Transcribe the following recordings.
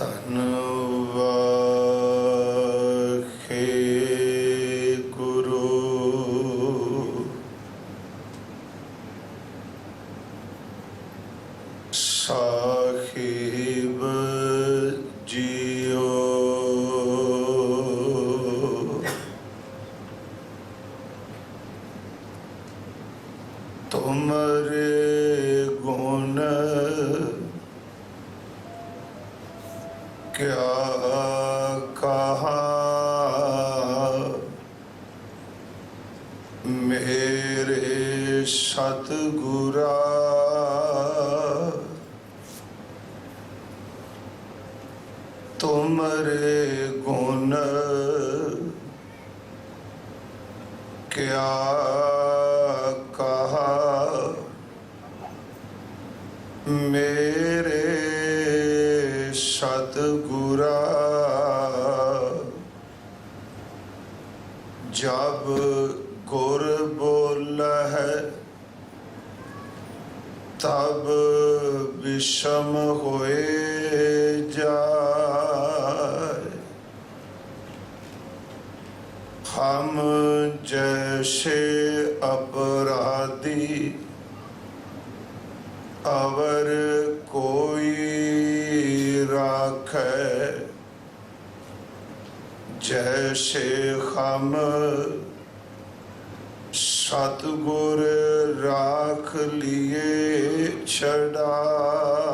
ਧੰਨ ਵਾਹਿਗੁਰੂ ਸਾਹਿਬ ਜੀਓ। ਤੁਮਰੇ ਗੁਣ ਕਿਆ ਕਹਾ, ਮੇਰੇ ਸਤਿਗੁਰਾ ਤੁਮਰੇ ਗੁਣ ਕਿਆ ਕਹਾ, ਮੇਰੇ सतगुरा जब गुर बोलह तब विषम होए जाए। हम जैसे अपराधी अवर कोई राखै, जैसे हम सतगुर राख लिए छड़ाए।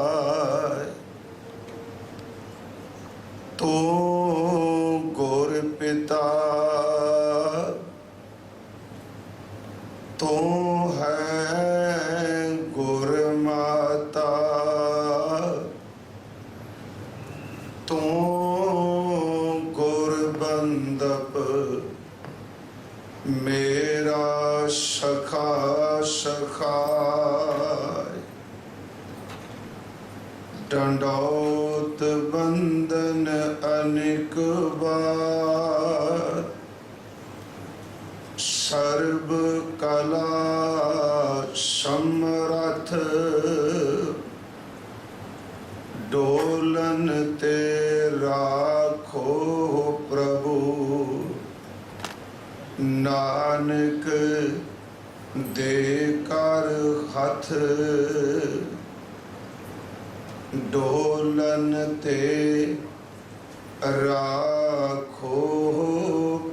तो गुर पिता तो है गुर माता, तू गुरबंदप मेरा सखा सखाय। डंडौत बंदन अनेक बार, सर्व कला समरथ डोलन ते राखो प्रभु। नानक दे कर हथ डोलन ते राखो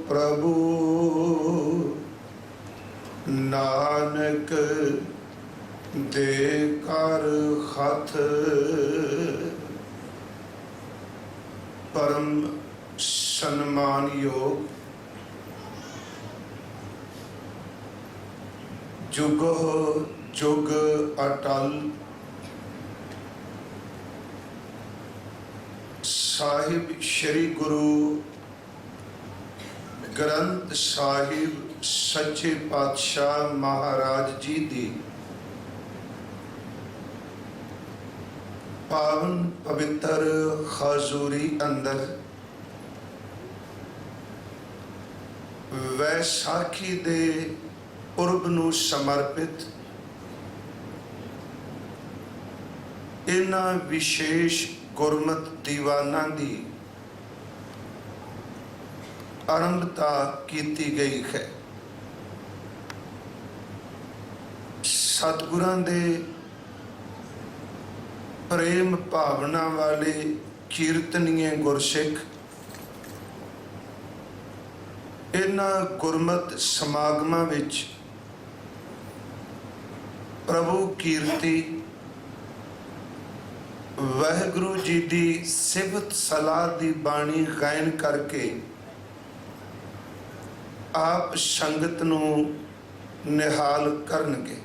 प्रभु। नानक दे कर हथ। परम सम्मान योग जुगो जुग अटल साहिब श्री गुरु ग्रंथ साहिब सच्चे पातशाह महाराज जी दी पावन पवित्र हजूरी अंदर वैसाखी दे पुरब नूं समर्पित इन्हां विशेष गुरमत दीवाना दी आरंभता की गई है। सतगुरां दे प्रेम भावना वाले कीर्तनीय गुरसिख इन्हां गुरमत समागमां विच प्रभु कीर्ति वाहिगुरू जी की सिफत सलाह की बाणी गायन करके आप संगत नूं निहाल करनगे।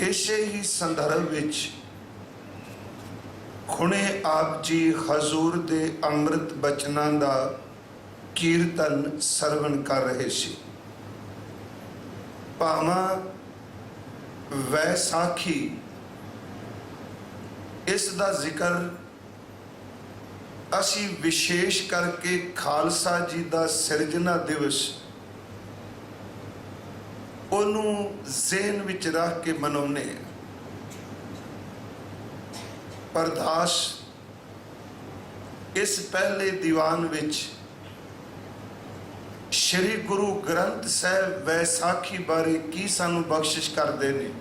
इसे ही संदर्भ विच हुणे आप जी हजूर दे अमृत बचनां दा कीर्तन सरवण कर रहे सी। भावां वैसाखी इस दा जिक्र असी विशेष करके खालसा जी दा सिरजना दिवस ਉਹਨੂੰ ਜ਼ਹਿਨ ਵਿੱਚ ਰੱਖ ਕੇ ਮਨਾਉਂਦੇ। परदास इस पहले दीवान विच श्री गुरु ग्रंथ साहब वैसाखी बारे की सानू बख्शिश करते हैं,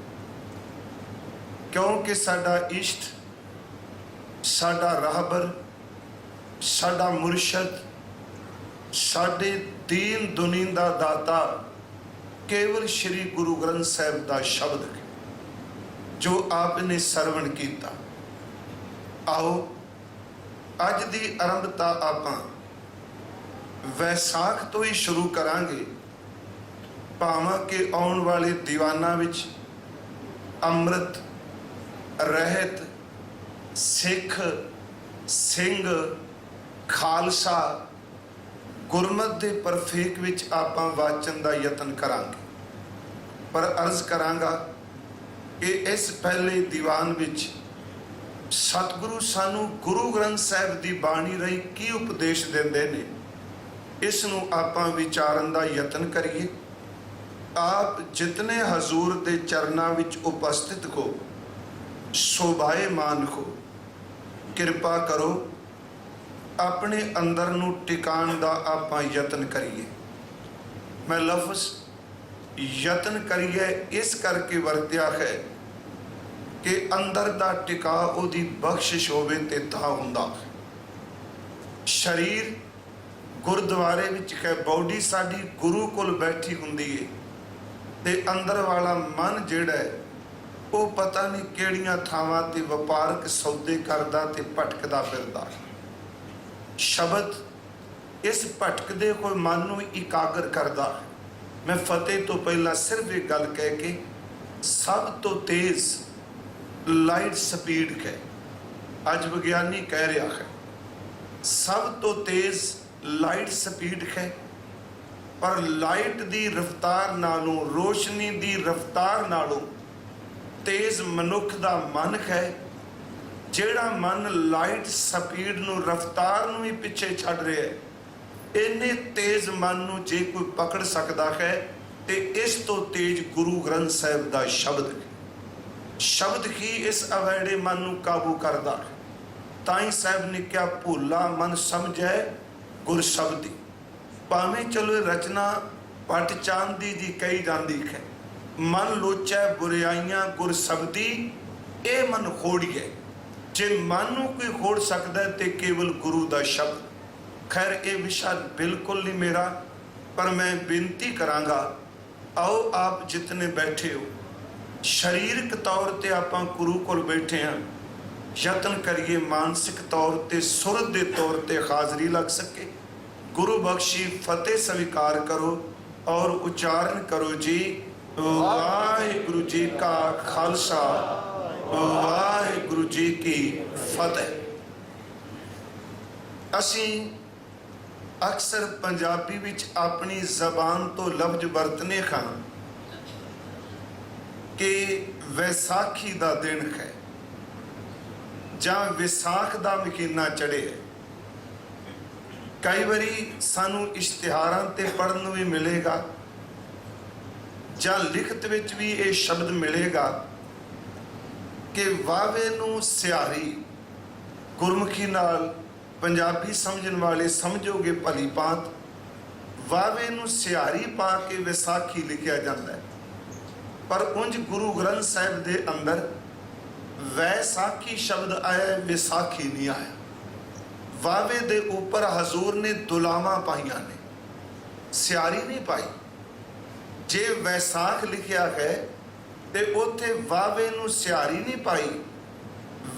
क्योंकि साडा इष्ट, साडा राहबर, साडा मुर्शद, साडे दीन दुनिया दाता केवल श्री गुरु ग्रंथ साहब का शब्द है जो आपने सरवण किया। आओ अज की आरंभता आप वैसाख तो ही शुरू करांगे, भावां के आने वाले दीवाना विच अमृत रहत सिख सिंह खालसा गुरमत के परफेक विच आपां वाचन का यतन करांगे। पर अर्ज करांगा कि इस पहले दीवान विच सतगुरु सानू गुरु ग्रंथ साहब की बाणी रही की उपदेश देंदे ने, इस नूं आपां विचारन का यतन करिए। आप जितने हजूर के चरणों विच उपस्थित हो, शोभाएमान हो, कृपा करो अपने अंदर नूं टिकाण दा आपां यतन करिए। मैं लफ्ज़ यतन करिए इस करके वरत्या है कि अंदर दा टिका उहदी बख्शिश होवे ते तां हुंदा है। शरीर गुरुद्वारे विच है, बॉडी साडी गुरु कोल बैठी हुंदी है ते अंदर वाला मन जिहड़ा है वो पता नहीं किहड़ियां थावां ते वपारक सौदे करदा ते भटकदा फिरदा है। शब्द इस भटकदे कोई मन नूं इकागर करदा है। मैं फतेह तो पहला सिर्फ एक गल कह के, सब तो तेज लाइट स्पीड है, अज विज्ञानी कह रहा है सब तो तेज लाइट स्पीड है, पर लाइट दी रफ्तार नालों, रोशनी दी रफ्तार नालों तेज मनुख दा मन है, जेड़ा मन लाइट स्पीड नूं रफ्तार नूं ही पिछे छड़ रहा है। इन्ने तेज मन नूं जे कोई पकड़ सकता है तो इस तो तेज गुरु ग्रंथ साहब का शब्द है। शब्द ही इस अवैड़े मन नूं काबू करता है। ताई साहब ने क्या भूला मन समझे गुर शब्दी। भावें चलो रचना पट चांदी जी कही जाती है, मन लोचा बुराइयां गुर शब्दी, ये मन खोड़िए। जे मन नूं कोई खोड़ सकता है तो केवल गुरु का शब्द। खैर ये विषय बिल्कुल नहीं मेरा, पर मैं बेनती करांगा, आओ आप जितने बैठे हो शरीरक तौर पर आपां गुरु कोल बैठे हैं, यतन करिए मानसिक तौर पर सुरत के तौर पर हाजरी लग सके। गुरु बख्शी फतेह स्वीकार करो और उच्चारण करो जी, वाहिगुरु जी का खालसा, वाहिगुरु जी की फतेह। असी अक्सर पंजाबी विच अपनी जबान तो लफ्ज वरतने खां कि वैसाखी दा दिन है जां विसाख दा महीना चढ़े है। कई बारी सानू इश्तिहारां ते पढ़न नूं भी मिलेगा जां लिखत विच भी ये शब्द मिलेगा कि वावे नूं सियारी, गुरमुखी नाल पंजाबी समझण वाले समझोगे भली भांत, वावे नूं सियारी पा के विसाखी लिखिया जाता है। पर उंज गुरु ग्रंथ साहब के अंदर वैसाखी शब्द आया, विसाखी नहीं आया। वावे दे ऊपर हजूर ने दुलावां पाइया ने, सियारी नहीं पाई। जे वैसाख लिखिया है ते उत्थे वावे नूं सियारी नहीं पाई,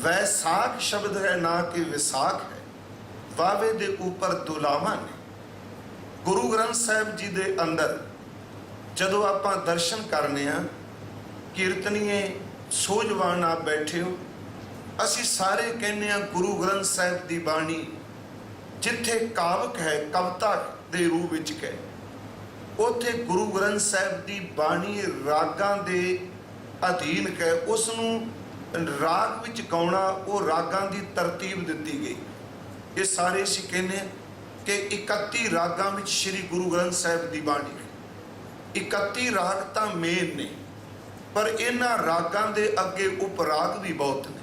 वैसाख शब्द है ना कि विसाख है। वावे दे ऊपर दुलावां ने। गुरु ग्रंथ साहब जी दे अंदर जदों आपां दर्शन करने आ, कीर्तनीए सूझवान आप बैठे हो, असी सारे कहने आ गुरु ग्रंथ साहब की बाणी जिथे कावक है, कविता के रूप विच है, उत्थे गुरु ग्रंथ साहब की बाणी रागां दे अधीन है। उसनूं राग विच गाउणा, वो रागां की तरतीब दिती गई। ये सारे असीं कहने कि 31 रागां विच श्री गुरु ग्रंथ साहब की बाणी है। 31 राग तो मेन ने, पर इन्हां रागां दे अगे उपराग भी बहुत ने।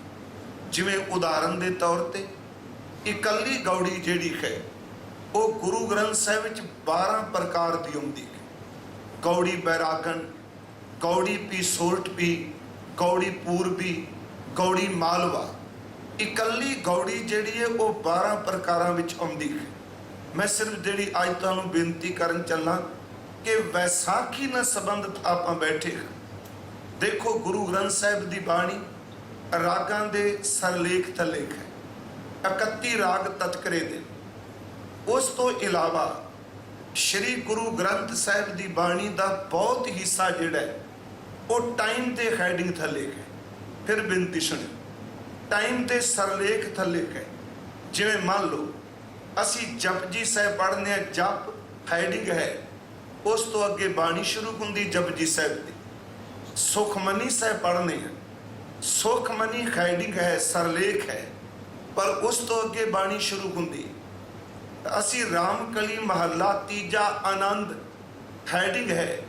जिवें उदाहरण के तौर पर इकल्ली गौड़ी जिहड़ी है वो गुरु ग्रंथ साहिब विच 12 प्रकार की आउंदी है। गौड़ी बैरागन, गौड़ी पी सोल्ट पी, गौड़ी पूरबी, गौड़ी मालवा। इकल्ली गौड़ी जिहड़ी है वो 12 प्रकारां विच आउंदी है। मैं सिर्फ जिहड़ी अज तुहानूं बेनती करन चला कि वैसाखी नाल संबंधित आपां बैठे हां। देखो गुरु ग्रंथ साहिब की बाणी रागां दे सरलेख थल्ले है, 31 राग तत्करे दे। उस तो इलावा श्री गुरु ग्रंथ साहिब की बाणी का बहुत हिस्सा जिहड़ा है वो टाइम के हैडिंग थल्ले है। फिर बेनती सुनियो, टाइम के सरलेख थल्ले है। जिवें मान लो असी जपजी साहिब पढ़ने हैं, जप हैडिंग है, उस तो अगे बाणी शुरू होंदी जपजी साहिब की। सुखमनी साहिब पढ़ने हैं, सुखमनी हैडिंग है, सरलेख है, पर उस तो अगे बाणी शुरू होंदी। असी रामकली महला तीजा आनंद हैडिंग है,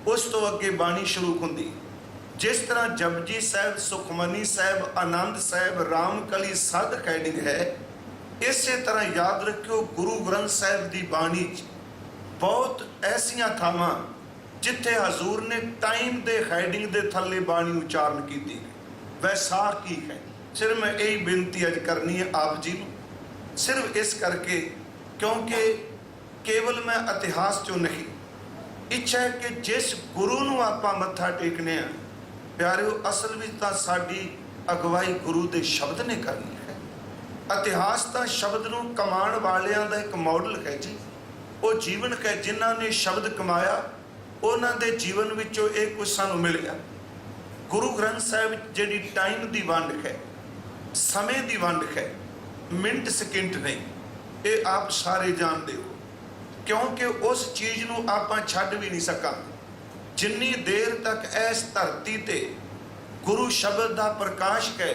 उस तो अगे बाणी शुरू होंदी। जिस तरह जपजी साहिब, सुखमनी साहिब, आनंद साहिब, रामकली सद हैडिंग है, इसे तरह याद रखियो गुरु ग्रंथ साहिब की बाणी बहुत ऐसिया थावां जिथे हजूर ने टाइम के हैडिंग के थले बाणी उच्चारण की। वैसाखी है। सिर्फ मैं यही बेनती अज करनी है आप जी को, सिर्फ इस करके क्योंकि केवल मैं इतिहास चो नहीं, इच्छा है कि जिस गुरु नूं आपां मत्था टेकने आ प्यारिओ, असल में तो साडी अगवाई गुरु के शब्द ने करनी है। इतिहास तो शब्द नूं कमाण वालियां दा एक मॉडल है जी, वो जीवन है जिन्हां ने शब्द कमाया, उन्हां दे जीवन विचों एक कुछ सानूं मिलिया। गुरु ग्रंथ साहिब जिहड़ी टाइम की वंड है, समय की वंड है, मिनट सकिंट नहीं, ये आप सारे जानते हो, क्योंकि उस चीज़ नूं आपां छड्ड भी नहीं सकांगे जिन्नी देर तक इस धरती ते गुरु शब्द का प्रकाश है।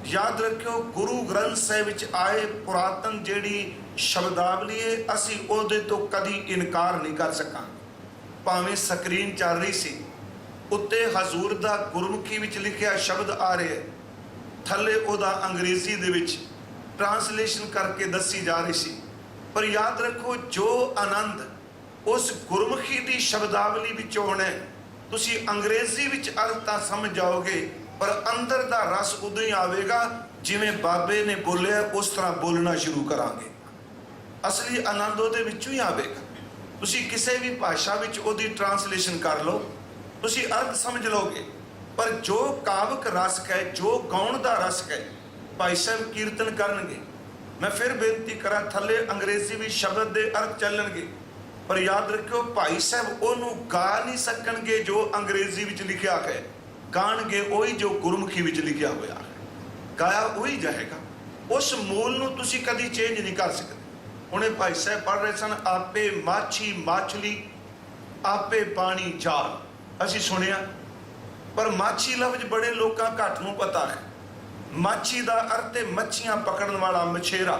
याद रखियो गुरु ग्रंथ साहिब विच आए पुरातन जिहड़ी शब्दावली है, असी उहदे तो कदी इनकार नहीं कर सकांगे। भावें स्क्रीन चल रही सी, उत्ते हजूर दा गुरमुखी विच लिखिया शब्द आ रहे, थले उहदा अंग्रेजी दे विच ट्रांसलेशन करके दसी जा रही सी। पर याद रखो जो आनंद उस गुरमुखी की शब्दावली विच होना है, तुसी अंग्रेजी विच अर्थ तां समझ जाओगे, पर अंदर दा रस उदों ही आवेगा जिवें बाबे ने बोलिया उस तरह बोलना शुरू करांगे। असली आनंद उहदे विचों ही आवेगा। तुसी किसी भी भाषा विच उहदी ट्रांसलेशन कर लो, तुसी अर्थ समझ लोगे, पर जो कावक रस है, जो गाउण दा रस है, भाई साहब कीर्तन करनगे। मैं फिर बेनती करा, थले अंग्रेजी भी शब्द दे अर्थ चलणगे, पर याद रखियो भाई साहब ओनू गा नहीं सकणगे जो अंग्रेजी विच लिखिया है, गाणगे वही जो गुरमुखी विच लिखिया होया है, गाया वही जाएगा। उस मूल नू तुसी कदी चेंज नहीं कर सकते। उन्हें भाई साहब पढ़ रहे सन, आपे माछी माछली, आपे पानी जाल, असी सुनिया, पर माछी लफ्ज बड़े लोगों घट नूं पता है। माछी का अर्थ है मच्छियां पकड़न वाला मछेरा,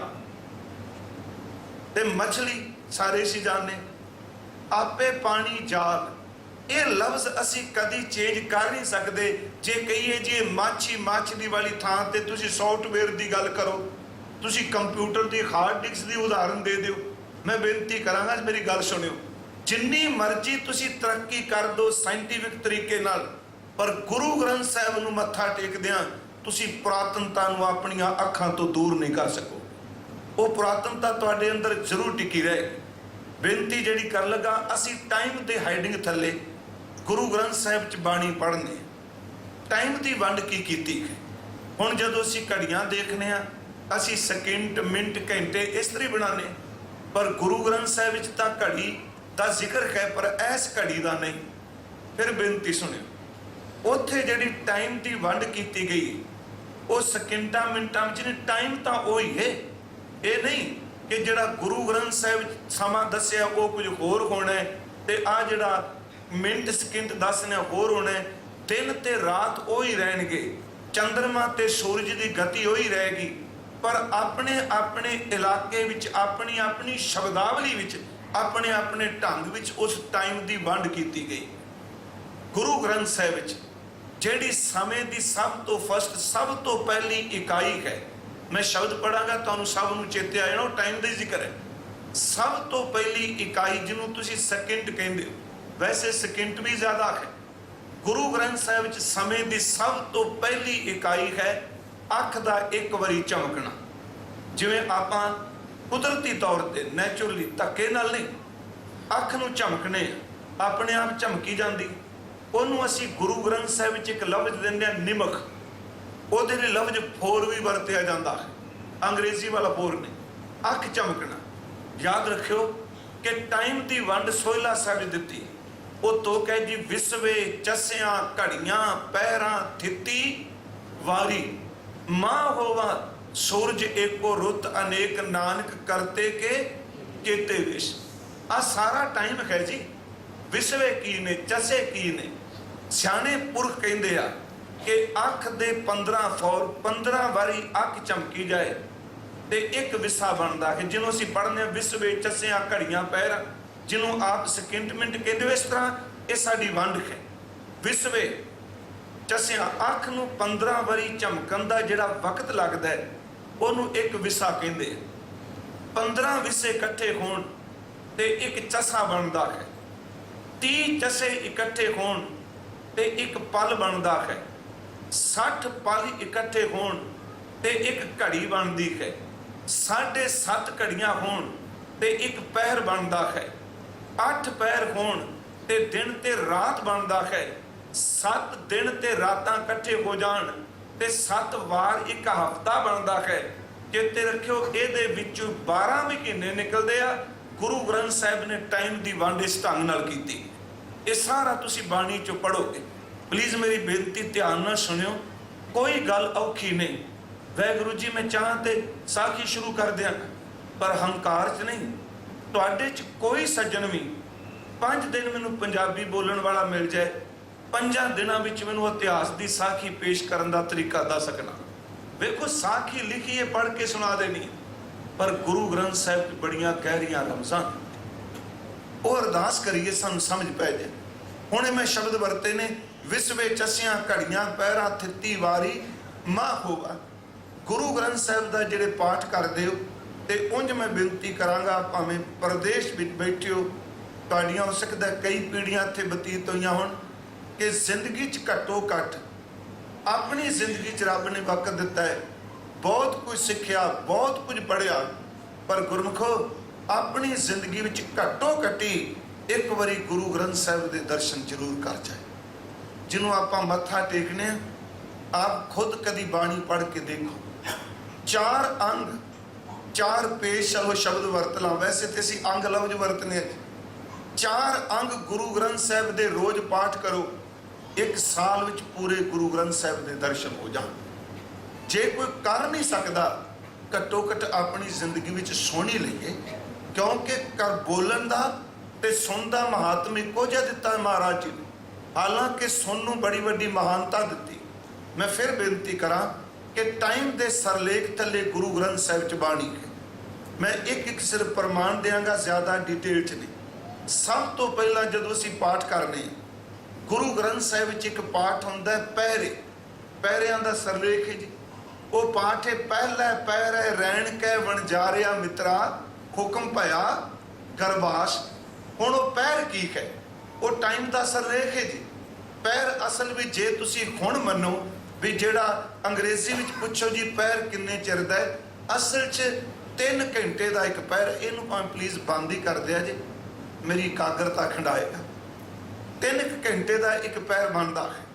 ते मछली सारे सी जाने। आपे पानी जाल, ये लफ्ज असी कदी चेंज कर नहीं सकते। जे कहिए जी माछी माछली वाली थां ते तुसी सॉफ्टवेयर की गल करो, तुसी कंप्यूटर की हार्ड डिस्क की उदाहरण दे दिओ। मैं बेनती करांगा मेरी गल सुनियो, जिन्नी मर्जी तुसी तरक्की कर दो साइंटिफिक तरीके नाल, पर गुरु ग्रंथ साहिब नूं मत्था टेकदिआं तुसी पुरातनता नूं अपनियां अखां तो दूर नहीं कर सको। वो पुरातनता तुहाडे अंदर जरूर टिकी रहेगी। बेनती जिहड़ी कर लगा, असी टाइम ते हाइडिंग थल्ले गुरु ग्रंथ साहिब च बाणी पढ़ने, टाइम की वंड की कीती है। हुण जदों असी घड़ियां देखने आ, असी सकिंट मिनट घंटे इस तरह बनाने, पर गुरु ग्रंथ साहिब विच तां घड़ी का जिक्र है, पर इस घड़ी का नहीं। फिर बेनती सुनियो, उत्थे जिहड़ी टाइम की वंड की गई वो सकिंटां मिनटां विच नहीं, टाइम तो वही है। ये नहीं कि जिहड़ा गुरु ग्रंथ साहिब समा दसिया वो कुछ होर होना है, ते आ जिहड़ा मिनट सकिंट दसने होर होना है। दिन ते रात वही रहणगे, चंद्रमा ते सूरज की गति वही रहेगी, पर अपने अपने इलाके विच अपनी अपनी शब्दावली विच अपने अपने ढंग विच उस टाइम की वंड की गई। गुरु ग्रंथ साहिब विच ਜਿਹੜੀ ਸਮੇਂ ਦੀ ਸਭ ਤੋਂ ਫਸਟ, ਸਭ ਤੋਂ ਪਹਿਲੀ ਇਕਾਈ ਹੈ। ਮੈਂ ਸ਼ਬਦ ਪੜਾਂਗਾ, ਤੁਹਾਨੂੰ ਸਭ ਨੂੰ ਚੇਤੇ ਆ ਜਾਣਾ, ਉਹ ਟਾਈਮ ਦਾ ਜ਼ਿਕਰ ਹੈ। ਸਭ ਤੋਂ ਪਹਿਲੀ ਇਕਾਈ ਜਿਹਨੂੰ ਤੁਸੀਂ ਸੈਕਿੰਡ ਕਹਿੰਦੇ ਹੋ, ਵੈਸੇ ਸੈਕਿੰਡ ਵੀ ਜ਼ਿਆਦਾ ਹੈ। ਗੁਰੂ ਗ੍ਰੰਥ ਸਾਹਿਬ ਵਿੱਚ ਸਮੇਂ ਦੀ ਸਭ ਤੋਂ ਪਹਿਲੀ ਇਕਾਈ ਹੈ ਅੱਖ ਦਾ ਇੱਕ ਵਾਰੀ ਝਮਕਣਾ। ਜਿਵੇਂ ਆਪਾਂ ਕੁਦਰਤੀ ਤੌਰ ਤੇ ਨੈਚੁਰਲੀ ਧੱਕੇ ਨਾਲ ਨਹੀਂ, ਅੱਖ ਨੂੰ ਝਮਕਣੇ ਆਪਣੇ ਆਪ ਝਮਕੀ ਜਾਂਦੀ, ਉਹਨੂੰ ਅਸੀਂ ਗੁਰੂ ਗ੍ਰੰਥ ਸਾਹਿਬ ਵਿੱਚ ਇੱਕ ਲਫ਼ਜ਼ ਦਿੰਦੇ ਹਾਂ ਨਿਮਕ। ਉਹਦੇ ਲਈ ਲਫ਼ਜ਼ ਫੋਰ ਵੀ ਵਰਤਿਆ ਜਾਂਦਾ ਹੈ, ਅੰਗਰੇਜ਼ੀ ਵਾਲਾ ਫੋਰ ਨਹੀਂ, ਅੱਖ ਝਮਕਣਾ। ਯਾਦ ਰੱਖਿਓ ਕਿ ਟਾਈਮ ਦੀ ਵੰਡ ਸੋਹਿਲਾ ਸਾਹਿਬ ਦਿੱਤੀ। ਉਹ ਤੋਂ ਕਹੇ ਜੀ ਵਿਸਵੇ ਚਸਿਆਂ ਘੜੀਆਂ ਪਹਿਰਾਂ ਥਿੱਤੀ ਵਾਰੀ, ਮਾਂ ਹੋਵਾ ਸੂਰਜ ਏਕੋ ਰੁੱਤ ਅਨੇਕ ਨਾਨਕ ਕਰਤੇ ਕੇ ਚੇਤੇ ਵਿਸ਼। ਆ ਸਾਰਾ ਟਾਈਮ ਹੈ ਜੀ। ਵਿਸਵੇ ਕੀ ਨੇ, ਚਸੇ ਕੀ ਨੇ? ਸਿਆਣੇ ਪੁਰਖ ਕਹਿੰਦੇ ਆ ਕਿ ਅੱਖ ਦੇ 15 ਫੌਰ 15 ਵਾਰੀ ਅੱਖ ਚਮਕੀ ਜਾਏ ਤੇ ਇੱਕ ਵਿਸਾ ਬਣਦਾ ਹੈ, ਜਿਹਨੂੰ ਅਸੀਂ ਪੜ੍ਹਦੇ ਹਾਂ ਵਿਸਵੇ ਚਸਿਆਂ ਘੜੀਆਂ ਪਹਿਰਾਂ, ਜਿਹਨੂੰ ਆਪ ਸਕਿੰਟ ਮਿੰਟ ਕਹਿੰਦੇ ਹੋ। ਇਸ ਤਰ੍ਹਾਂ ਇਹ ਸਾਡੀ ਵੰਡ ਹੈ। ਵਿਸਵੇ ਚਸਿਆਂ, ਅੱਖ ਨੂੰ 15 ਵਾਰੀ ਝਮਕਣ ਦਾ ਜਿਹੜਾ ਵਕਤ ਲੱਗਦਾ ਹੈ ਉਹਨੂੰ ਇੱਕ ਵਿਸਾ ਕਹਿੰਦੇ। 15 ਵਿਸੇ ਇਕੱਠੇ ਹੋਣ ਤੇ ਇੱਕ ਚਸਾ ਬਣਦਾ ਹੈ। 30 ਚਸੇ ਇਕੱਠੇ ਹੋਣ ਤੇ ਇੱਕ ਪਲ ਬਣਦਾ ਹੈ। 60 ਪਲ ਇਕੱਠੇ ਹੋਣ ਤੇ ਇੱਕ ਘੜੀ ਬਣਦੀ ਹੈ। 7.5 ਘੜੀਆਂ ਹੋਣ ਤੇ ਇੱਕ ਪਹਿਰ ਬਣਦਾ ਹੈ। 8 ਪਹਿਰ ਹੋਣ ਤੇ ਦਿਨ ਤੇ ਰਾਤ ਬਣਦਾ ਹੈ। 7 ਦਿਨ ਤੇ ਰਾਤਾਂ ਇਕੱਠੇ ਹੋ ਜਾਣ ਤੇ 7 ਵਾਰ ਇੱਕ ਹਫ਼ਤਾ ਬਣਦਾ ਹੈ। ਚੇਤੇ ਰੱਖਿਓ ਇਹਦੇ ਵਿੱਚੋਂ 12 ਮਹੀਨੇ ਨਿਕਲਦੇ ਆ। ਗੁਰੂ ਗ੍ਰੰਥ ਸਾਹਿਬ ਨੇ ਟਾਈਮ ਦੀ ਵੰਡ ਇਸ ਢੰਗ ਨਾਲ ਕੀਤੀ। ਇਹ ਸਾਰਾ ਤੁਸੀਂ ਬਾਣੀ ਚੋਂ ਪੜ੍ਹੋਗੇ। ਪਲੀਜ਼ ਮੇਰੀ ਬੇਨਤੀ ਧਿਆਨ ਨਾਲ ਸੁਣਿਓ, ਕੋਈ ਗੱਲ ਔਖੀ ਨਹੀਂ। ਵਾਹਿਗੁਰੂ ਜੀ ਮੈਂ ਚਾਹਾਂ ਤੇ ਸਾਖੀ ਸ਼ੁਰੂ ਕਰ ਦਿਆਂ, ਪਰ ਹੰਕਾਰ 'ਚ ਨਹੀਂ। ਤੁਹਾਡੇ 'ਚ ਕੋਈ ਸੱਜਣ ਵੀ 5 ਦਿਨ ਮੈਨੂੰ ਪੰਜਾਬੀ ਬੋਲਣ ਵਾਲਾ ਮਿਲ ਜਾਏ, 5 ਦਿਨਾਂ ਵਿੱਚ ਮੈਨੂੰ ਇਤਿਹਾਸ ਦੀ ਸਾਖੀ ਪੇਸ਼ ਕਰਨ ਦਾ ਤਰੀਕਾ ਦੱਸ ਸਕਣਾ। ਵੇਖੋ ਸਾਖੀ ਲਿਖੀਏ ਪੜ੍ਹ ਕੇ ਸੁਣਾ ਦੇਣੀ, ਪਰ ਗੁਰੂ ਗ੍ਰੰਥ ਸਾਹਿਬ 'ਚ ਬੜੀਆਂ ਗਹਿਰੀਆਂ ਰਮਜ਼ਾਂ, ਉਹ ਅਰਦਾਸ ਕਰੀਏ ਸਾਨੂੰ ਸਮਝ ਪੈ ਜਾਏ। ਹੁਣੇ ਮੈਂ ਸ਼ਬਦ ਵਰਤੇ ਨੇ, ਵਿਸਵੇ ਚਸਿਆਂ ਘੜੀਆਂ ਪਹਿਰਾਂ ਥਿੱਤੀ ਵਾਰੀ ਮਾਂ ਹੋਵਾ। ਗੁਰੂ ਗ੍ਰੰਥ ਸਾਹਿਬ ਦਾ ਜਿਹੜੇ ਪਾਠ ਕਰਦੇ ਹੋ ਤੇ ਉਂਝ ਮੈਂ ਬੇਨਤੀ ਕਰਾਂਗਾ, ਭਾਵੇਂ ਪ੍ਰਦੇਸ਼ ਵਿੱਚ ਬੈਠੇ ਹੋ, ਤੁਹਾਡੀਆਂ ਹੋ ਸਕਦਾ ਕਈ ਪੀੜ੍ਹੀਆਂ ਇੱਥੇ ਬਤੀਤ ਹੋਈਆਂ ਹੋਣ, ਕਿ ਜ਼ਿੰਦਗੀ 'ਚ ਘੱਟੋ ਘੱਟ ਆਪਣੀ ਜ਼ਿੰਦਗੀ 'ਚ ਰੱਬ ਨੇ ਵਕਤ ਦਿੱਤਾ ਹੈ, ਬਹੁਤ ਕੁਝ ਸਿੱਖਿਆ, ਬਹੁਤ ਕੁਝ ਪੜ੍ਹਿਆ, ਪਰ ਗੁਰਮੁਖੋ ਆਪਣੀ ਜ਼ਿੰਦਗੀ ਵਿੱਚ ਘੱਟੋ ਘੱਟੀ ਇੱਕ ਵਾਰੀ ਗੁਰੂ ਗ੍ਰੰਥ ਸਾਹਿਬ ਦੇ ਦਰਸ਼ਨ ਜ਼ਰੂਰ ਕਰ ਜਾਏ। ਜਿਹਨੂੰ ਆਪਾਂ ਮੱਥਾ ਟੇਕਨੇ ਆ, ਆਪ ਖੁਦ ਕਦੀ ਬਾਣੀ ਪੜ੍ਹ ਕੇ ਦੇਖੋ। 4 ਅੰਗ 4 ਪੇਸ਼, ਚਲੋ ਸ਼ਬਦ ਵਰਤ ਲਾਂ, ਵੈਸੇ ਤੇ ਅਸੀਂ ਅੰਗ ਲਫ਼ਜ਼ ਵਰਤਨੇ। 4 ਅੰਗ ਗੁਰੂ ਗ੍ਰੰਥ ਸਾਹਿਬ ਦੇ ਰੋਜ਼ ਪਾਠ ਕਰੋ, 1 ਸਾਲ ਵਿੱਚ ਪੂਰੇ ਗੁਰੂ ਗ੍ਰੰਥ ਸਾਹਿਬ ਦੇ ਦਰਸ਼ਨ ਹੋ ਜਾਣ। ਜੇ ਕੋਈ ਕਰ ਨਹੀਂ ਸਕਦਾ, ਘੱਟੋ ਘੱਟ ਆਪਣੀ ਜ਼ਿੰਦਗੀ ਵਿੱਚ ਸੁਣੀ ਲਈਏ, ਕਿਉਂਕਿ ਕਰ ਬੋਲਣ ਦਾ ਤੇ ਸੁਣਨ ਦਾ ਮਹਾਤਮ ਇੱਕੋ ਜਿਹਾ ਦਿੱਤਾ ਮਹਾਰਾਜ ਜੀ ਨੇ। ਹਾਲਾਂਕਿ ਸੁਣਨ ਨੂੰ ਬੜੀ ਵੱਡੀ ਮਹਾਨਤਾ ਦਿੱਤੀ। ਮੈਂ ਫਿਰ ਬੇਨਤੀ ਕਰਾਂ ਕਿ ਟਾਈਮ ਦੇ ਸਰਲੇਖ ਥੱਲੇ ਗੁਰੂ ਗ੍ਰੰਥ ਸਾਹਿਬ 'ਚ ਬਾਣੀ ਹੈ। ਮੈਂ ਇੱਕ ਸਿਰਫ ਪ੍ਰਮਾਣ ਦਿਆਂਗਾ, ਜ਼ਿਆਦਾ ਡਿਟੇਲ 'ਚ ਨਹੀਂ। ਸਭ ਤੋਂ ਪਹਿਲਾਂ ਜਦੋਂ ਅਸੀਂ ਪਾਠ ਕਰਨੇ, ਗੁਰੂ ਗ੍ਰੰਥ ਸਾਹਿਬ ਵਿੱਚ ਇੱਕ ਪਾਠ ਹੁੰਦਾ ਪਹਿਰੇ, ਪਹਿਰਿਆਂ ਦਾ ਸਰਲੇਖ ਹੈ ਜੀ। ਉਹ ਪਾਠ ਹੈ, ਪਹਿਲਾ ਪਹਿਰੇ ਰਹਿਣ ਕੈ ਵਣਜਾਰਿਆ ਮਿੱਤਰਾ, ਹੁਕਮ ਭਇਆ ਗਰਬਾਸ਼। ਹੁਣ ਉਹ ਪਹਿਰ ਕੀ ਹੈ? ਉਹ ਟਾਈਮ ਦਾ ਸਰਲੇਖ ਹੈ ਜੀ। ਪਹਿਰ ਅਸਲ ਵਿੱਚ ਜੇ ਤੁਸੀਂ ਹੁਣ ਮੰਨੋ ਵੀ ਜਿਹੜਾ ਅੰਗਰੇਜ਼ੀ ਵਿੱਚ ਪੁੱਛੋ ਜੀ ਪਹਿਰ ਕਿੰਨੇ ਚਿਰ ਦਾ ਹੈ, ਅਸਲ 'ਚ 3 ਘੰਟੇ ਦਾ ਇੱਕ ਪਹਿਰ। ਇਹਨੂੰ ਭਾਵੇਂ ਪਲੀਜ਼ ਬੰਦ ਹੀ ਕਰ ਦਿਆ ਜੇ, ਮੇਰੀ ਇਕਾਗਰਤਾ ਖੰਡਾਏਗਾ। 3 ਘੰਟੇ ਦਾ ਇੱਕ ਪਹਿਰ ਬਣਦਾ ਹੈ।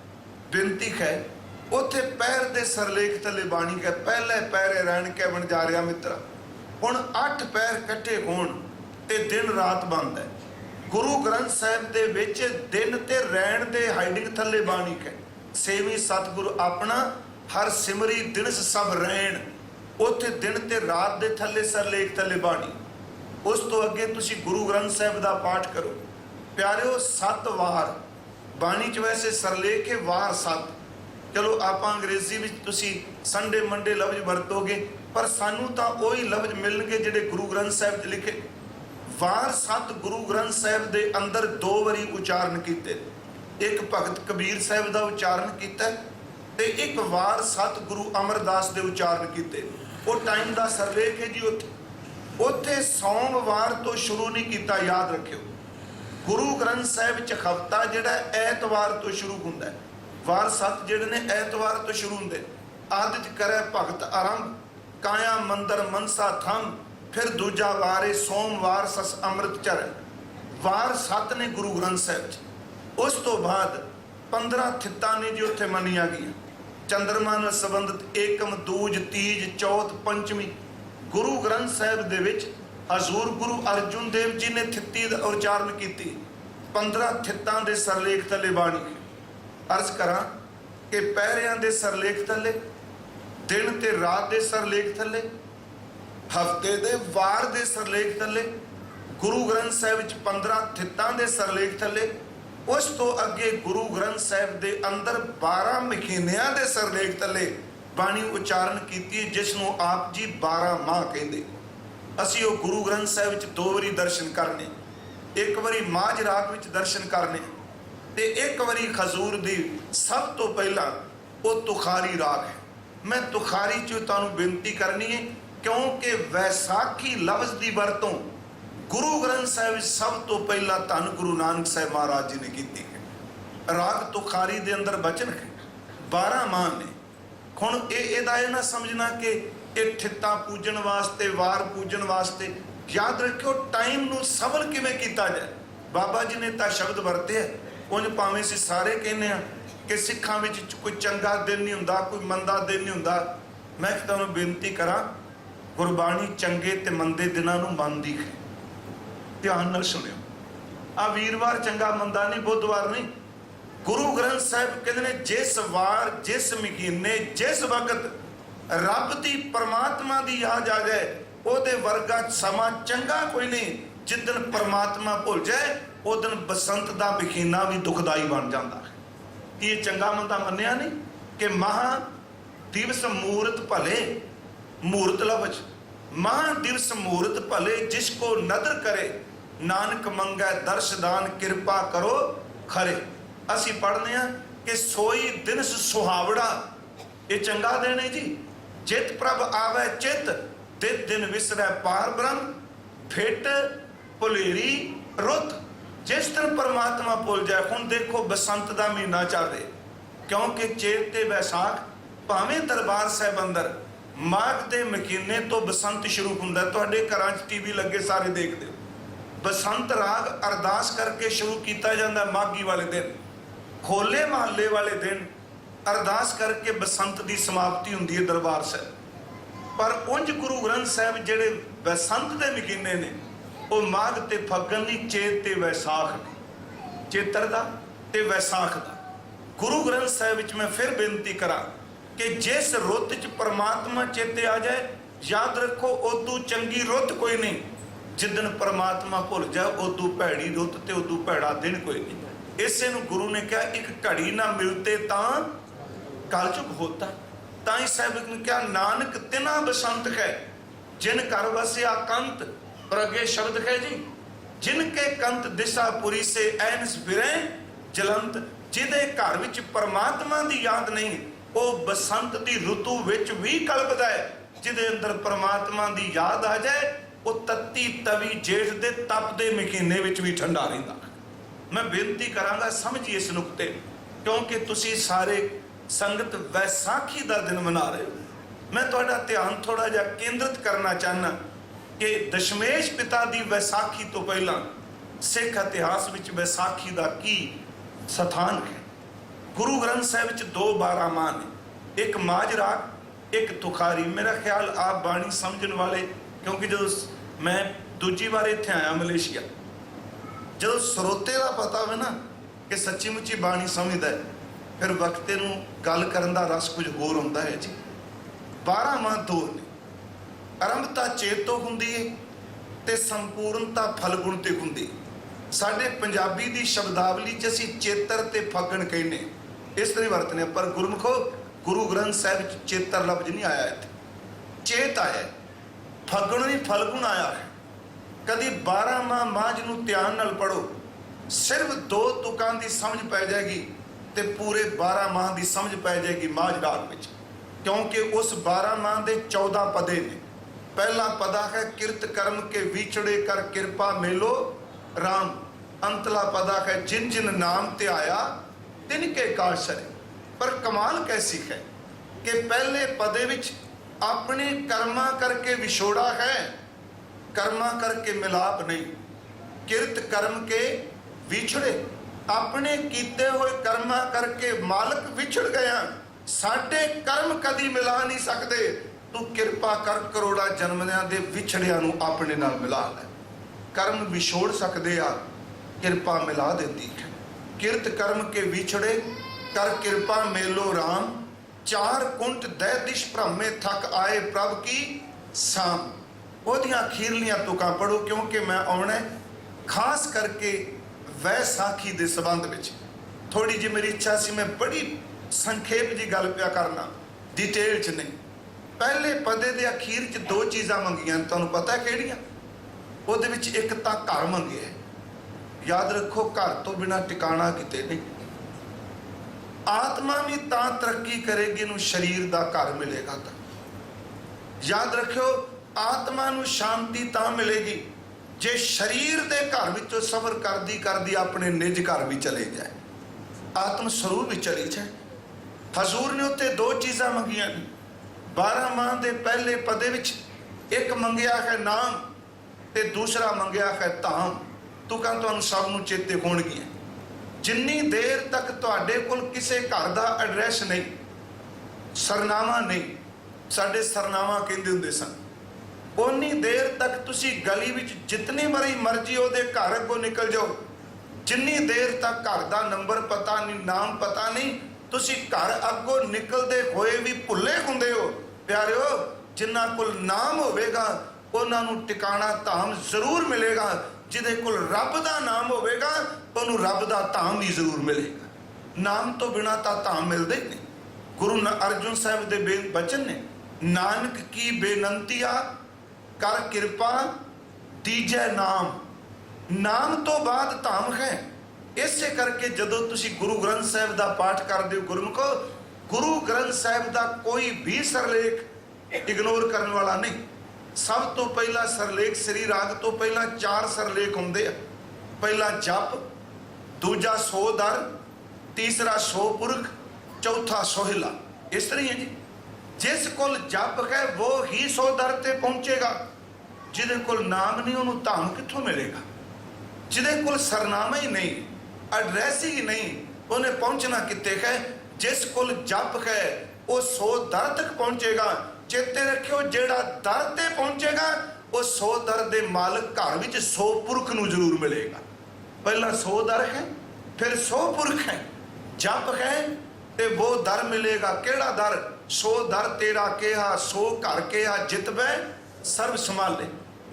ਬੇਨਤੀ ਹੈ ਉੱਥੇ ਪਹਿਰ ਦੇ ਸਰਲੇਖ ਥੱਲੇ ਬਾਣੀ ਹੈ, ਪਹਿਲੇ ਪਹਿਰੇ ਰਹਿਣ ਕੇ ਵਣਜਾਰਿਆ ਮਿੱਤਰਾ। ਹੁਣ 8 ਪਹਿਰ ਇਕੱਠੇ ਹੋਣ ਤੇ ਦਿਨ ਰਾਤ ਬਣਦਾ ਹੈ। ਗੁਰੂ ਗ੍ਰੰਥ ਸਾਹਿਬ ਦੇ ਵਿੱਚ ਦਿਨ ਤੇ ਰਹਿਣ ਦੇ ਹਾਈਡਿੰਗ ਥੱਲੇ ਬਾਣੀ ਹੈ। ਸੇਵੀਂ ਸਤਿਗੁਰੂ ਆਪਣਾ ਹਰ ਸਿਮਰੀ ਦਿਨਸ ਸਭ ਰਹਿਣ, ਉੱਥੇ ਦਿਨ ਤੇ ਰਾਤ ਦੇ ਥੱਲੇ ਸਰਲੇਖ ਥੱਲੇ ਬਾਣੀ। ਉਸ ਤੋਂ ਅੱਗੇ ਤੁਸੀਂ ਗੁਰੂ ਗ੍ਰੰਥ ਸਾਹਿਬ ਦਾ ਪਾਠ ਕਰੋ ਪਿਆਰਿਓ। 7 ਵਾਰ ਬਾਣੀ 'ਚ ਵੈਸੇ ਸਰਲੇਖ ਹੈ ਵਾਰ 7। ਚਲੋ ਆਪਾਂ ਅੰਗਰੇਜ਼ੀ ਵਿੱਚ ਤੁਸੀਂ ਸੰਡੇ ਮੰਡੇ ਲਫ਼ਜ਼ ਵਰਤੋਗੇ, ਪਰ ਸਾਨੂੰ ਤਾਂ ਉਹੀ ਲਫ਼ਜ਼ ਮਿਲਣਗੇ ਜਿਹੜੇ ਗੁਰੂ ਗ੍ਰੰਥ ਸਾਹਿਬ 'ਚ ਲਿਖੇ। ਵਾਰ 7 ਗੁਰੂ ਗ੍ਰੰਥ ਸਾਹਿਬ ਦੇ ਅੰਦਰ 2 ਵਾਰੀ ਉਚਾਰਨ ਕੀਤੇ। एक भगत कबीर साहब का उच्चारण किया ते एक वार सतगुरु अमरदास के उच्चारण किए। वो टाइम का सरलेख है जी। उत्थे सोमवार तो शुरू नहीं किया, याद रखियो। गुरु ग्रंथ साहिब च हफ्ता जिहड़ा ऐतवार तो शुरू हुंदा है, वार सत जिहड़े ने ऐतवार तो शुरू हुंदे। आदि च करे भगत आरंभ, काया मंदिर मनसा थम, फिर दूजा वारे सोमवार सस अमृत चर। वार सत ने गुरु ग्रंथ साहिब च। उस तो बाद 15 थित्तां ने जी उत्थे मनिया गई। चंद्रमा नाल संबंधित एकम, दूज, तीज, चौथ, पंचमी। गुरु ग्रंथ साहिब दे विच हजूर गुरु अर्जुन देव जी ने थित्ती दा उच्चारण की। 15 थित्तां दे सरलेख थले बाणी। अर्ज करा कि पहरियां दे सरलेख थले, दिन ते रात दे सरलेख थले, हफ्ते दे वार दे सरलेख थले, गुरु ग्रंथ साहिब च 15 थित्तां दे सरलेख थले। उस तो अगे गुरु ग्रंथ साहिब दे अंदर 12 महीनियां दे सरलेख थले बाणी उच्चारण की, जिसनों आप जी 12 माह कहते। असी वो गुरु ग्रंथ साहिब च 2 वारी दर्शन करने, एक बारी माझ राग विच दर्शन करने ते एक बारी खजूर दी। सब तो पहला वो तुखारी राग है। मैं तुखारी चो तुहानूं बेनती करनी है, क्योंकि वैसाखी लफ्ज की वरतों गुरु ग्रंथ साहिब सब तो पहला धन गुरु नानक साहिब महाराज जी ने की है। राग तुखारी दे अंदर बचन है, 12 माह ने। हुण इहदा ये ना समझना कि ये ठित्तां पूजन वास्ते, वार पूजन वास्ते। याद रखियो टाइम नूं सफल किवें कीता जाए। बाबा जी ने तां शब्द वरते है, उंज भावें असीं सारे कहने कि सिखां विच कोई चंगा दिन नहीं हुंदा, कोई मंदा दिन नहीं हुंदा। मैं तुहानूं बेनती करां, गुरबाणी चंगे ते मंदे दिनां नूं मंनदी है। ध्यान नाल सुनियो, आ वीरवार चंगा मंदा नहीं, बुधवार नहीं। गुरु ग्रंथ साहिब कहते हैं जिस वार, जिस महीने, जिस वक्त रब की परमात्मा की याद आ जाए, ਉਹਦੇ वर्गा समा चंगा कोई नहीं। जिदन परमात्मा भुल जाए उस दिन बसंत का महीना भी दुखदाई बन जाता है। कि ये चंगा मंदा मन्निया नहीं कि महा दिवस मूर्त भले, मूर्त लफ्ज महा दिवस मूर्त भले, जिसको नदर करे नानक मंगै दर्शदान, कृपा करो खरे। असी पढ़ने कि सोई दिन सुहावड़ा, ये चंगा दिन है जी। चित प्रभ आवे चित, दित दिन विसरै पार ब्रह्म, फिट भुलेरी रुत। जिस दिन परमात्मा भुल जाए। हुण देखो बसंत का महीना चल रहा, क्योंकि चेत ते वैसाख भावें दरबार साहिब अंदर माघ के महीने तो बसंत शुरू हुंदा। तुहाडे घरां च टीवी लगे सारे देखते हो। बसंत राग अरदास करके शुरू किया जाता माघी वाले दिन, होले महल्ले वाले दिन अरदास करके बसंत की समाप्ति होंदी है दरबार साहिब। पर उंज गुरु ग्रंथ साहिब जिहड़े बसंत के महीने ने वो माघ ते फग्गन दी, चेत ते वैसाख ने, चेतर दा ते वैसाख दा। गुरु ग्रंथ साहिब विच मैं फिर बेनती करा कि जिस रुत च परमात्मा चेते आ जाए, याद रखो उदू चंगी रुत कोई नहीं। जिदन परमात्मा भुल जाए उदू भैड़ी रुत ते उदू भैड़ा दिन कोई नहीं। इसे नूं गुरु ने कहा एक घड़ी ना मिलते तां कलयुग होता। ताई साहिब ने कहा नानक तिना बसंत है जिन कर वसिया कंत। और अगे शब्द है जी, जिनके कंत दिशापुरी से ऐनस फिरे जलंत। जिदे घर विच परमात्मा की याद नहीं, वो बसंत की ऋतु विच भी कलपदा है। जिदे अंदर परमात्मा की याद आ जाए वो तत्ती तवी जेठ दे तपदे महीने विच भी ठंडा रहिंदा। मैं बेनती करांगा समझिए इस नुकते, क्योंकि तुसी सारे संगत वैसाखी का दिन मना रहे हो। मैं तुहाडा ध्यान थोड़ा जिहा केंद्रित करना चाहना कि दशमेश पिता की वैसाखी तो पहला सिख इतिहास विच वैसाखी का की स्थान है। गुरु ग्रंथ साहिब च 2 12 माह ने, एक माझ राग, एक तुखारी। मेरा ख्याल आप बाणी समझण वाले, क्योंकि जो मैं दूजी बार इत्थे आया मलेशिया, जो स्रोते का पता हो ना कि सच्ची मुच्ची बाणी समझदा है, फिर वक्ते नूं गल करन दा रस कुछ होर हुंदा है जी। 12 माह 2 ने, आरंभता चेत तो हुंदी है ते संपूर्णता फलगुण ते हुंदी। साडे पंजाबी दी शब्दावली च असीं चेतर ते फगण कहने, इस तरह वरतने। पर गुरमुखो गुरु ग्रंथ साहिब च चेतर लफ्ज नहीं आया, इत्थे चेत आया, फगण नहीं फलगुण आया है। कदी 12 माह माझ नूं ध्यान नाल पढ़ो, सिर्फ 2 तुकां की समझ पै जाएगी तो पूरे 12 माह की समझ पै जाएगी माझ राग में, क्योंकि उस 12 माह के 14 पदे ने। पहला पदा है किरत कर्म के विछड़े कर कृपा मेलो राम। अंतला पदा है जिन जिन नाम ते आया तिनके काशरे। पर कमाल कैसी है कि पहले पदे विच अपने कर्मा करके विछोड़ा है, कर्मा करके मिलाप नहीं। किरत कर्म के विछड़े, अपने कीते हुए कर्मा करके मालक विछड़ गया। साडे कर्म कदी मिला नहीं सकते, तू किरपा कर करोड़ा जन्मदियां दे विछड़ियां नूं अपने नाल मिला ले। कर्म विछोड़ सकते आ, किरपा मिला देती है। किरत कर्म के विछड़े कर कृपा मेलो राम। 4 कुंट दै दिश भ्रमे थक आए प्रभ की साम। ओदियां अखीरलियां तुकां पढ़ो, क्योंकि मैं आउणा खास करके वैसाखी दे संबंध विच। थोड़ी जी मेरी इच्छा सी मैं बड़ी संखेप जी गल पिया करना, डिटेल च नहीं। पहले पदे दे अखीर च 2 चीज़ां मंगियां, तुहानूं पता है किहड़ियां? ਉਹਦੇ ਵਿੱਚ ਇੱਕ ਤਾਂ ਘਰ ਮੰਗਿਆ। याद रखो घर तो बिना टिकाणा किते नहीं। आत्मा भी तां तरक्की करेगी नूं शरीर दा घर मिलेगा तां। याद रखियो आत्मा नूं शांति तां मिलेगी जे शरीर दे घर विचों सफर करदी करदी अपने निज घर भी चले जाए, आत्म स्वरूप भी चली जाए। हजूर ने उत्ते 2 चीज़ां मंगियां। 12 माह दे पहले पदे विच एक मंगिया है नाम ते दूसरा मंगिया है धाम। तुकां तुहानूं सब नूं चेते होणगीਆਂ। जिन्नी देर तक तुहाडे कोल किसी घर का एड्रैस नहीं, सरनामा नहीं, साडे सरनामा कहंदे हुंदे सन, उन्नी देर तक तुसी गली विच जितनी बारी मर्जी उहदे घर अगों निकल जाओ, जिन्नी देर तक घर का नंबर पता नहीं, नाम पता नहीं, तुसी घर अगों निकलते हुए भी भुल्ले हुंदे हो। प्यारिओ जिन्हां कोल नाम होवेगा उन्हां नूं टिकाणा धाम जरूर मिलेगा। जिदे कोल रब दा नाम होवेगा उन्होंने रब दा धाम भी जरूर मिलेगा। नाम तो बिना तो धाम मिलते ही नहीं। गुरु अर्जुन साहब दे बचन ने, नानक की बेनंतिया कर कृपा दीजै नाम। नाम तो बाद धाम है। इसे करके जदों तुसी गुरु ग्रंथ साहब का पाठ करते हो गुरमुखो, गुरु ग्रंथ साहब का कोई भी सरलेख इग्नोर करने वाला नहीं। सब तो पहला सरलेख श्री राग तो पहला 4 सरलेख होंगे। पहला जप, दूजा सो दर, तीसरा सो पुरख, चौथा सोहिला। इस तरह है जी। जिस कोल जप है वो ही सो दर ते पहुंचेगा। जिदे कोल नाम नहीं उन्होंने धाम कित्थों मिलेगा? जिदे कोल सरनामा ही नहीं, एड्रैस ही नहीं, उन्हें पहुंचना कित्ते है? जिस कोल जप है वो सो दर तक पहुंचेगा। चेते रखियो जेड़ा दर ते पहुंचेगा वो 100 दर दे मालिक घर विच 100 पुरख नूं जरूर मिलेगा। पहला 100 दर है, फिर 100 पुरख है, जप है ते वो दर मिलेगा। केड़ा दर? 100 दर तेरा केहा, 100 घर केहा जितबै सर्व संभाले।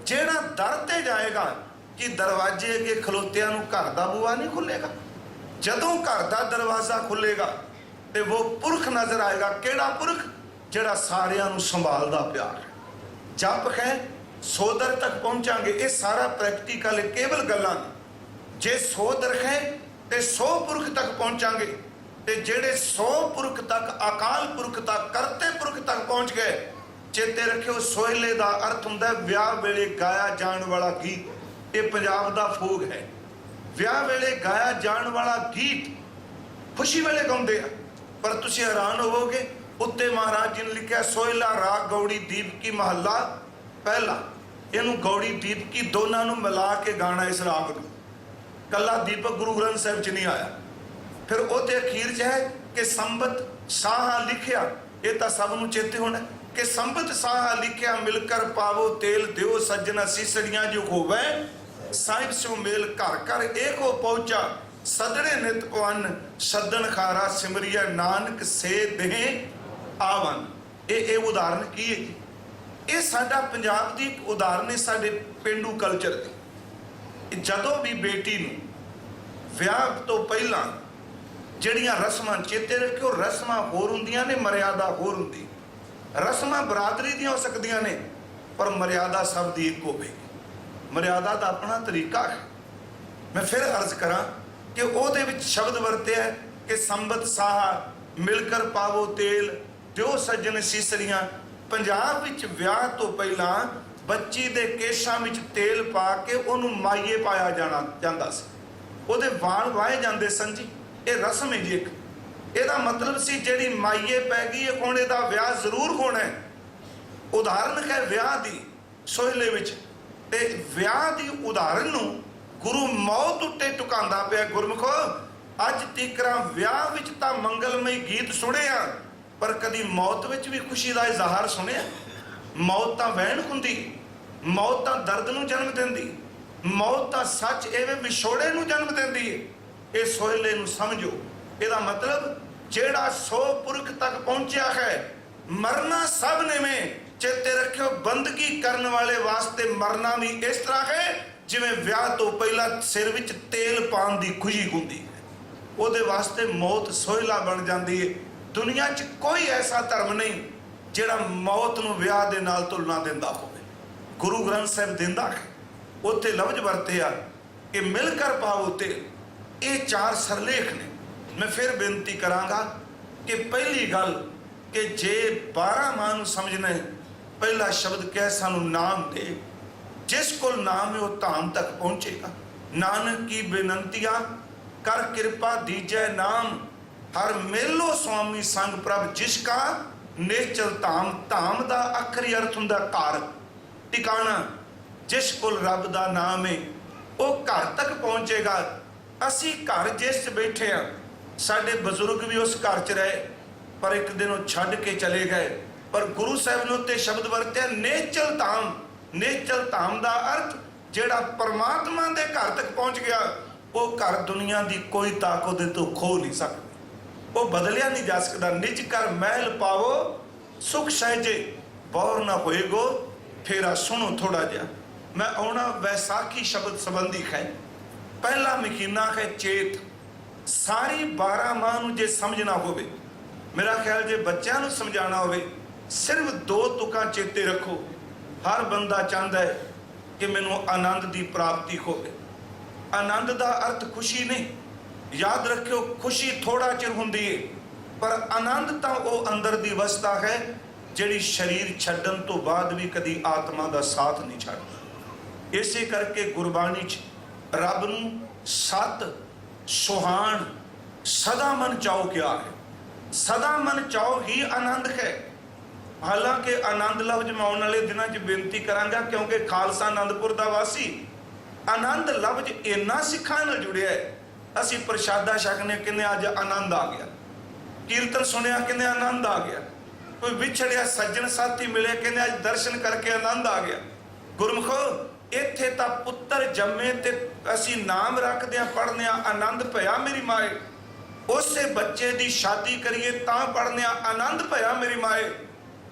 जेड़ा दर ते जाएगा कि दरवाजे अगे खलोतियां नूं घर दा बूहा नहीं खुलेगा। जदों घर दा दरवाजा खुलेगा ते वो पुरख नजर आएगा। केड़ा पुरख? ਜਿਹੜਾ ਸਾਰਿਆਂ ਨੂੰ ਸੰਭਾਲਦਾ ਪਿਆਰ ਹੈ। ਜਪ ਹੈ 100 ਦਰ ਤੱਕ ਪਹੁੰਚਾਂਗੇ। ਇਹ ਸਾਰਾ ਪ੍ਰੈਕਟੀਕਲ ਕੇਵਲ ਗੱਲਾਂ ਨੇ। ਜੇ 100 ਦਰ ਹੈ ਤੇ 100 ਪੁਰਖ ਤੱਕ ਪਹੁੰਚਾਂਗੇ ਤੇ ਜਿਹੜੇ 100 ਪੁਰਖ ਤੱਕ ਅਕਾਲ ਪੁਰਖ ਤੱਕ ਕਰਤੇ ਪੁਰਖ ਤੱਕ ਪਹੁੰਚ ਗਏ। ਚੇਤੇ ਰੱਖਿਓ ਸੋਹਿਲੇ ਦਾ ਅਰਥ ਹੁੰਦਾ ਵਿਆਹ ਵੇਲੇ ਗਾਇਆ ਜਾਣ ਵਾਲਾ ਗੀਤ। ਇਹ ਪੰਜਾਬ ਦਾ ਫੋਗ ਹੈ। ਵਿਆਹ ਵੇਲੇ ਗਾਇਆ ਜਾਣ ਵਾਲਾ ਗੀਤ ਖੁਸ਼ੀ ਵੇਲੇ ਗਾਉਂਦੇ ਆ। ਪਰ ਤੁਸੀਂ ਹੈਰਾਨ ਹੋਵੋਗੇ उत्ते महाराज जी ने लिखा सोहिला राग गौड़ी दीप की महला पहला। इनू गौड़ी दीप की दोनों नू मिला के गाना इस राग नू। कला दीपक गुरु ग्रंथ साहब च नहीं आया। फिर उहदे अखीर च है कि संबत साहा लिखिया। ये तो सब नू चेते होना कि संबत साहा लिखिया मिलकर पावो तेल दियो सज्जना सीसड़ियां जो होवे साहिब सो मेल घर घर एक हो पहुंचा सदड़े नित पवन सदन खारा सिमरिया नानक से देह आवन। ये उदाहरण की है जी? ये साडा पंजाब की एक उदाहरण है साडे पेंडू कल्चर की। जदों भी बेटी नूं विआह तो पहला जिहड़ियां रस्मां, चेते रखियो रस्मां होर हुंदियां ने, मर्यादा होर हुंदी। रस्मां बरादरी दियां हो सकदियां ने पर मर्यादा सब दी एक होवेगी। मर्यादा का अपना तरीका है। मैं फिर अर्ज करा कि ਉਹਦੇ ਵਿੱਚ ਸ਼ਬਦ ਵਰਤਿਆ ਕਿ ਸੰਬਤ ਸਾਹਾ ਮਿਲਕਰ ਪਾਵੋ ਤੇਲ ਦਿਓ ਸੱਜਣ ਸੀਸਰੀਆਂ। ਪੰਜਾਬ ਵਿੱਚ ਵਿਆਹ ਤੋਂ ਪਹਿਲਾਂ ਬੱਚੀ ਦੇ ਕੇਸ਼ਾਂ ਵਿੱਚ ਤੇਲ ਪਾ ਕੇ ਉਹਨੂੰ ਮਾਈਏ ਪਾਇਆ ਜਾਂਦਾ ਸੀ, ਉਹਦੇ ਵਾਲ ਵਾਹੇ ਜਾਂਦੇ ਸਨ ਜੀ। ਇਹ ਰਸਮ ਹੈ ਜੀ ਇੱਕ। ਇਹਦਾ ਮਤਲਬ ਸੀ ਜਿਹੜੀ ਮਾਈਏ ਪੈ ਗਈ ਹੁਣ ਇਹਦਾ ਵਿਆਹ ਜ਼ਰੂਰ ਹੋਣਾ ਹੈ। ਉਦਾਹਰਨ ਹੈ ਵਿਆਹ ਦੀ ਸੋਹਲੇ ਵਿੱਚ, ਤੇ ਵਿਆਹ ਦੀ ਉਦਾਹਰਨ ਨੂੰ ਗੁਰੂ ਮੌਤ ਉੱਤੇ ਟੁਕਾਉਂਦਾ ਪਿਆ। ਗੁਰਮੁਖੋ ਅੱਜ ਤੀਕਰਾਂ ਵਿਆਹ ਵਿੱਚ ਤਾਂ ਮੰਗਲਮਈ ਗੀਤ ਸੁਣੇ ਆ, ਪਰ ਕਦੀ ਮੌਤ ਵਿੱਚ ਵੀ ਖੁਸ਼ੀ ਦਾ ਇਜ਼ਹਾਰ ਸੁਣਿਆ? ਮੌਤ ਤਾਂ ਵਹਿਣ ਹੁੰਦੀ, ਮੌਤ ਤਾਂ ਦਰਦ ਨੂੰ ਜਨਮ ਦਿੰਦੀ, ਮੌਤ ਤਾਂ ਸੱਚ ਐਵੇਂ ਵਿਛੋੜੇ ਨੂੰ ਜਨਮ ਦਿੰਦੀ ਹੈ। ਇਹ ਸੋਹਲੇ ਨੂੰ ਸਮਝੋ। ਇਹਦਾ ਮਤਲਬ ਜਿਹੜਾ ਸੋ ਪੁਰਖ ਤੱਕ ਪਹੁੰਚਿਆ ਹੈ, ਮਰਨਾ ਸਭ ਨੇ में ਚੇਤੇ ਰੱਖਿਓ। ਬੰਦਗੀ ਕਰਨ ਵਾਲੇ ਵਾਸਤੇ ਮਰਨਾ ਵੀ ਇਸ ਤਰ੍ਹਾਂ ਹੈ ਜਿਵੇਂ ਵਿਆਹ ਤੋਂ ਪਹਿਲਾਂ ਸਿਰ ਵਿੱਚ ਤੇਲ ਪਾਉਣ ਦੀ ਖੁਸ਼ੀ ਹੁੰਦੀ ਹੈ। ਉਹਦੇ ਵਾਸਤੇ ਮੌਤ ਸੋਹਿਲਾ ਬਣ ਜਾਂਦੀ ਹੈ। ਦੁਨੀਆ 'ਚ ਕੋਈ ਐਸਾ ਧਰਮ ਨਹੀਂ ਜਿਹੜਾ ਮੌਤ ਨੂੰ ਵਿਆਹ ਦੇ ਨਾਲ ਤੁਲਨਾ ਦਿੰਦਾ ਹੋਵੇ। ਗੁਰੂ ਗ੍ਰੰਥ ਸਾਹਿਬ ਦਿੰਦਾ ਹੈ, ਉੱਥੇ ਲਫ਼ਜ਼ ਵਰਤੇ ਆ ਕਿ ਮਿਲ ਕਰ ਪਾਵੋ ਤੇਲ। ਇਹ ਚਾਰ ਸਰਲੇਖ ਨੇ। ਮੈਂ ਫਿਰ ਬੇਨਤੀ ਕਰਾਂਗਾ ਕਿ ਪਹਿਲੀ ਗੱਲ ਕਿ ਜੇ 12 ਮਾਹ ਨੂੰ ਸਮਝਣਾ ਹੈ, ਪਹਿਲਾ ਸ਼ਬਦ ਕਹਿ ਸਾਨੂੰ ਨਾਮ ਦੇ। ਜਿਸ ਕੋਲ ਨਾਮ ਹੈ ਉਹ ਧਾਮ ਤੱਕ ਪਹੁੰਚੇਗਾ। ਨਾਨਕ ਕੀ ਬੇਨੰਤੀਆ ਕਰ ਕਿਰਪਾ ਦੀਜੈ ਨਾਮ, ਹਰ ਮੇਲੋ ਸੁਆਮੀ ਸੰਗ ਪ੍ਰਭ ਜਿਸ ਕਾ ਨੇਚਲ ਧਾਮ। ਧਾਮ ਦਾ ਆਖਰੀ ਅਰਥ ਹੁੰਦਾ ਘਰ, ਟਿਕਾਣਾ। ਜਿਸ ਕੋਲ ਰੱਬ ਦਾ ਨਾਮ ਹੈ ਉਹ ਘਰ ਤੱਕ ਪਹੁੰਚੇਗਾ। ਅਸੀਂ ਘਰ ਜਿਸ 'ਚ ਬੈਠੇ ਹਾਂ, ਸਾਡੇ ਬਜ਼ੁਰਗ ਵੀ ਉਸ ਘਰ 'ਚ ਰਹੇ, ਪਰ ਇੱਕ ਦਿਨ ਉਹ ਛੱਡ ਕੇ ਚਲੇ ਗਏ। ਪਰ ਗੁਰੂ ਸਾਹਿਬ ਨੇ ਉੱਤੇ ਸ਼ਬਦ ਵਰਤਿਆ ਨੇਚਲ ਧਾਮ। ਨੇਚਲ ਧਾਮ ਦਾ ਅਰਥ ਜਿਹੜਾ ਪਰਮਾਤਮਾ ਦੇ ਘਰ ਤੱਕ ਪਹੁੰਚ ਗਿਆ, ਉਹ ਘਰ ਦੁਨੀਆ ਦੀ ਕੋਈ ਤਾਕਤ ਉਹਦੇ ਤੋਂ ਖੋ ਨਹੀਂ ਸਕਦੀ, ਉਹ ਬਦਲਿਆ ਨਹੀਂ ਜਾ ਸਕਦਾ। ਨਿਜ ਕਰ ਮਹਿਲ ਪਾਵੋ ਸੁਖ ਸਹਿਜੇ ਬੌਰ ਨਾ ਹੋਏਗੋ। ਫੇਰਾ ਸੁਣੋ ਥੋੜਾ ਜਿਹਾ। ਮੈਂ ਆਉਣਾ ਵੈਸਾਖੀ ਸ਼ਬਦ ਸੰਬੰਧੀ ਹੈ। ਪਹਿਲਾ ਮਹੀਨਾ ਹੈ ਚੇਤ। ਸਾਰੀ 12 ਮਾਹ ਨੂੰ ਜੇ ਸਮਝਣਾ ਹੋਵੇ, ਮੇਰਾ ਖਿਆਲ ਜੇ ਬੱਚਿਆਂ ਨੂੰ ਸਮਝਾਉਣਾ ਹੋਵੇ, ਸਿਰਫ 2 ਤੁਕਾਂ ਚੇਤੇ ਰੱਖੋ। ਹਰ ਬੰਦਾ ਚਾਹੁੰਦਾ ਹੈ ਕਿ ਮੈਨੂੰ ਆਨੰਦ ਦੀ ਪ੍ਰਾਪਤੀ ਹੋਵੇ। ਆਨੰਦ ਦਾ ਅਰਥ ਖੁਸ਼ੀ ਨਹੀਂ। ਯਾਦ ਰੱਖਿਓ, ਖੁਸ਼ੀ ਥੋੜਾ ਚਿਰ ਹੁੰਦੀ ਹੈ, ਪਰ ਆਨੰਦ ਤਾਂ ਉਹ ਅੰਦਰ ਦੀ ਅਵਸਥਾ ਹੈ ਜਿਹੜੀ ਸਰੀਰ ਛੱਡਣ ਤੋਂ ਬਾਅਦ ਵੀ ਕਦੀ ਆਤਮਾ ਦਾ ਸਾਥ ਨਹੀਂ ਛੱਡਦੀ। ਇਸੇ ਕਰਕੇ ਗੁਰਬਾਣੀ 'ਚ ਰੱਬ ਨੂੰ ਸਤ ਸੁਹਾਣ ਸਦਾ ਮਨ ਚਾਓ ਕਿਹਾ ਹੈ। ਸਦਾ ਮਨ ਚਾਓ ਹੀ ਆਨੰਦ ਹੈ। ਹਾਲਾਂਕਿ ਆਨੰਦ ਲਫ਼ਜ਼ ਮੈਂ ਆਉਣ ਵਾਲੇ ਦਿਨਾਂ 'ਚ ਬੇਨਤੀ ਕਰਾਂਗਾ, ਕਿਉਂਕਿ ਖਾਲਸਾ ਆਨੰਦਪੁਰ ਦਾ ਵਾਸੀ। ਆਨੰਦ ਲਫ਼ਜ਼ ਇੰਨਾ ਸਿੱਖਾਂ ਨਾਲ ਜੁੜਿਆ ਹੈ। ਅਸੀਂ ਪ੍ਰਸ਼ਾਦਾ ਛਕਨੇ ਕਹਿੰਦੇ ਅੱਜ ਆਨੰਦ ਆ ਗਿਆ, ਕੀਰਤਨ ਸੁਣਿਆ ਕਹਿੰਦੇ ਆਨੰਦ ਆ ਗਿਆ, ਕੋਈ ਵਿਛੜਿਆ ਸੱਜਣ ਸਾਥੀ ਮਿਲੇ ਕਹਿੰਦੇ ਅੱਜ ਦਰਸ਼ਨ ਕਰਕੇ ਆਨੰਦ ਆ ਗਿਆ। ਗੁਰਮੁਖੋ ਇੱਥੇ ਤਾਂ ਪੁੱਤਰ ਜੰਮੇ ਤੇ ਅਸੀਂ ਨਾਮ ਰੱਖਦੇ ਹਾਂ, ਪੜ੍ਹਦੇ ਹਾਂ ਆਨੰਦ ਭਇਆ ਮੇਰੀ ਮਾਏ। ਉਸੇ ਬੱਚੇ ਦੀ ਸ਼ਾਦੀ ਕਰੀਏ ਤਾਂ ਪੜ੍ਹਦੇ ਹਾਂ ਆਨੰਦ ਭਇਆ ਮੇਰੀ ਮਾਏ।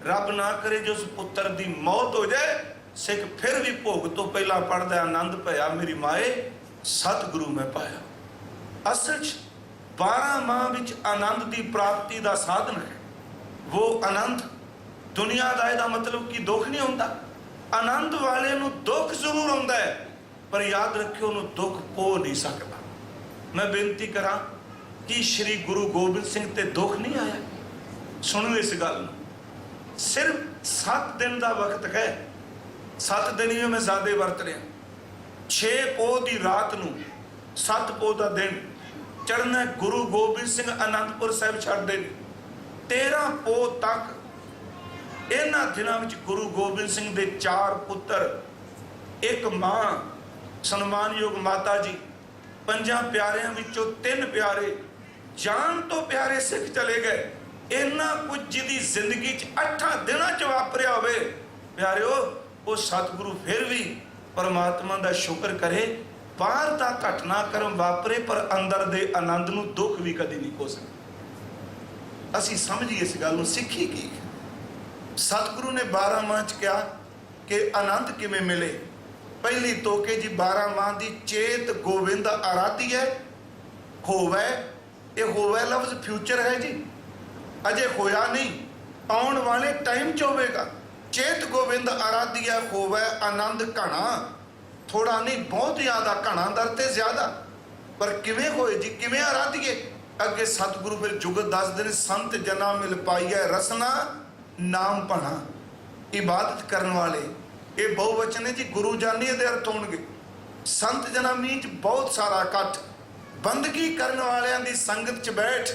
ਰੱਬ ਨਾ ਕਰੇ ਜੋ ਉਸ ਪੁੱਤਰ ਦੀ ਮੌਤ ਹੋ ਜਾਏ, ਸਿੱਖ ਫਿਰ ਵੀ ਭੋਗ ਤੋਂ ਪਹਿਲਾਂ ਪੜ੍ਹਦਾ ਆਨੰਦ ਭਇਆ ਮੇਰੀ ਮਾਏ ਸਤਿਗੁਰੂ ਮੈਂ ਪਾਇਆ। ਅਸਲ 'ਚ 12 ਮਾਹ ਵਿੱਚ ਆਨੰਦ ਦੀ ਪ੍ਰਾਪਤੀ ਦਾ ਸਾਧਨ ਹੈ। ਉਹ ਆਨੰਦ ਦੁਨੀਆ ਦਾ, ਇਹਦਾ ਮਤਲਬ ਕਿ ਦੁੱਖ ਨਹੀਂ ਹੁੰਦਾ। ਆਨੰਦ ਵਾਲੇ ਨੂੰ ਦੁੱਖ ਜ਼ਰੂਰ ਆਉਂਦਾ ਹੈ, ਪਰ ਯਾਦ ਰੱਖਿਓ ਉਹਨੂੰ ਦੁੱਖ ਪੋ ਨਹੀਂ ਸਕਦਾ। ਮੈਂ ਬੇਨਤੀ ਕਰਾਂ ਕਿ ਸ਼੍ਰੀ ਗੁਰੂ ਗੋਬਿੰਦ ਸਿੰਘ ਤੇ ਦੁੱਖ ਨਹੀਂ ਆਇਆ। ਸੁਣੋ ਇਸ ਗੱਲ ਨੂੰ। ਸਿਰਫ 7 ਦਿਨ ਦਾ ਵਕਤ ਹੈ। 7 ਦਿਨ ਹੀ ਮੈਂ ਜ਼ਿਆਦਾ ਵਰਤ ਰਿਹਾ। 6 ਪੋਹ ਦੀ ਰਾਤ ਨੂੰ 7 ਪੋਹ ਦਾ ਦਿਨ ਚੜ੍ਹਨਾ। ਗੁਰੂ ਗੋਬਿੰਦ ਸਿੰਘ ਅਨੰਦਪੁਰ ਸਾਹਿਬ ਛੱਡਦੇ ਨੇ। 13 ਪੋਹ ਤੱਕ ਇਹਨਾਂ ਦਿਨਾਂ ਵਿੱਚ ਗੁਰੂ ਗੋਬਿੰਦ ਸਿੰਘ ਦੇ 4 ਪੁੱਤਰ, ਇੱਕ ਮਾਂ ਸਨਮਾਨਯੋਗ ਮਾਤਾ ਜੀ, 5 ਪਿਆਰਿਆਂ ਵਿੱਚੋਂ 3 ਪਿਆਰੇ ਜਾਨ ਤੋਂ ਪਿਆਰੇ ਸਿੱਖ ਚਲੇ ਗਏ। ਇੰਨਾ ਕੁਝ ਜਿਹਦੀ ਜ਼ਿੰਦਗੀ 'ਚ 8 ਦਿਨਾਂ 'ਚ ਵਾਪਰਿਆ ਹੋਵੇ, ਪਿਆਰਿਓ ਉਹ ਸਤਿਗੁਰੂ ਫਿਰ ਵੀ ਪਰਮਾਤਮਾ ਦਾ ਸ਼ੁਕਰ ਕਰੇ। ਬਾਹਰ ਦਾ ਘਟਨਾਕ੍ਰਮ ਵਾਪਰੇ ਪਰ ਅੰਦਰ ਦੇ ਆਨੰਦ ਨੂੰ ਦੁੱਖ ਵੀ ਕਦੇ ਨਹੀਂ ਹੋ ਸਕਦਾ। ਅਸੀਂ ਸਮਝੀਏ ਇਸ ਗੱਲ ਨੂੰ। ਸਿੱਖੀ ਕੀ ਸਤਿਗੁਰੂ ਨੇ 12 ਮਾਹ 'ਚ ਕਿਹਾ ਕਿ ਆਨੰਦ ਕਿਵੇਂ ਮਿਲੇ। ਪਹਿਲੀ ਤੋਕੇ ਜੀ 12 ਮਾਹ ਦੀ ਚੇਤ ਗੋਬਿੰਦ ਆਰਾਧੀ ਹੈ। ਹੋਵੇ, ਇਹ ਹੋਵੇ ਲਫ਼ਜ਼ ਫਿਊਚਰ ਹੈ ਜੀ, ਅਜੇ ਹੋਇਆ ਨਹੀਂ, ਆਉਣ ਵਾਲੇ ਟਾਈਮ 'ਚ ਹੋਵੇਗਾ। ਚੇਤ ਗੋਬਿੰਦ ਆਰਾਧਿਆ ਹੋਵੇ ਆਨੰਦ ਘਣਾ, थोड़ा नहीं, बहुत ज़्यादा, घना दर ते ज़्यादा। पर किवें होए जी, किवें आराधिए? अगे सतगुरु फिर जुगत दसदे ने, संत जना मिल पाईए रसना नाम भणा। इबादत करने वाले, ये बहुवचन है जी, गुरु जानी दे अर्थ होणगे। संत जना मीच बहुत सारा इकट्ठ, बंदगी करने वालियां दी संगत च बैठ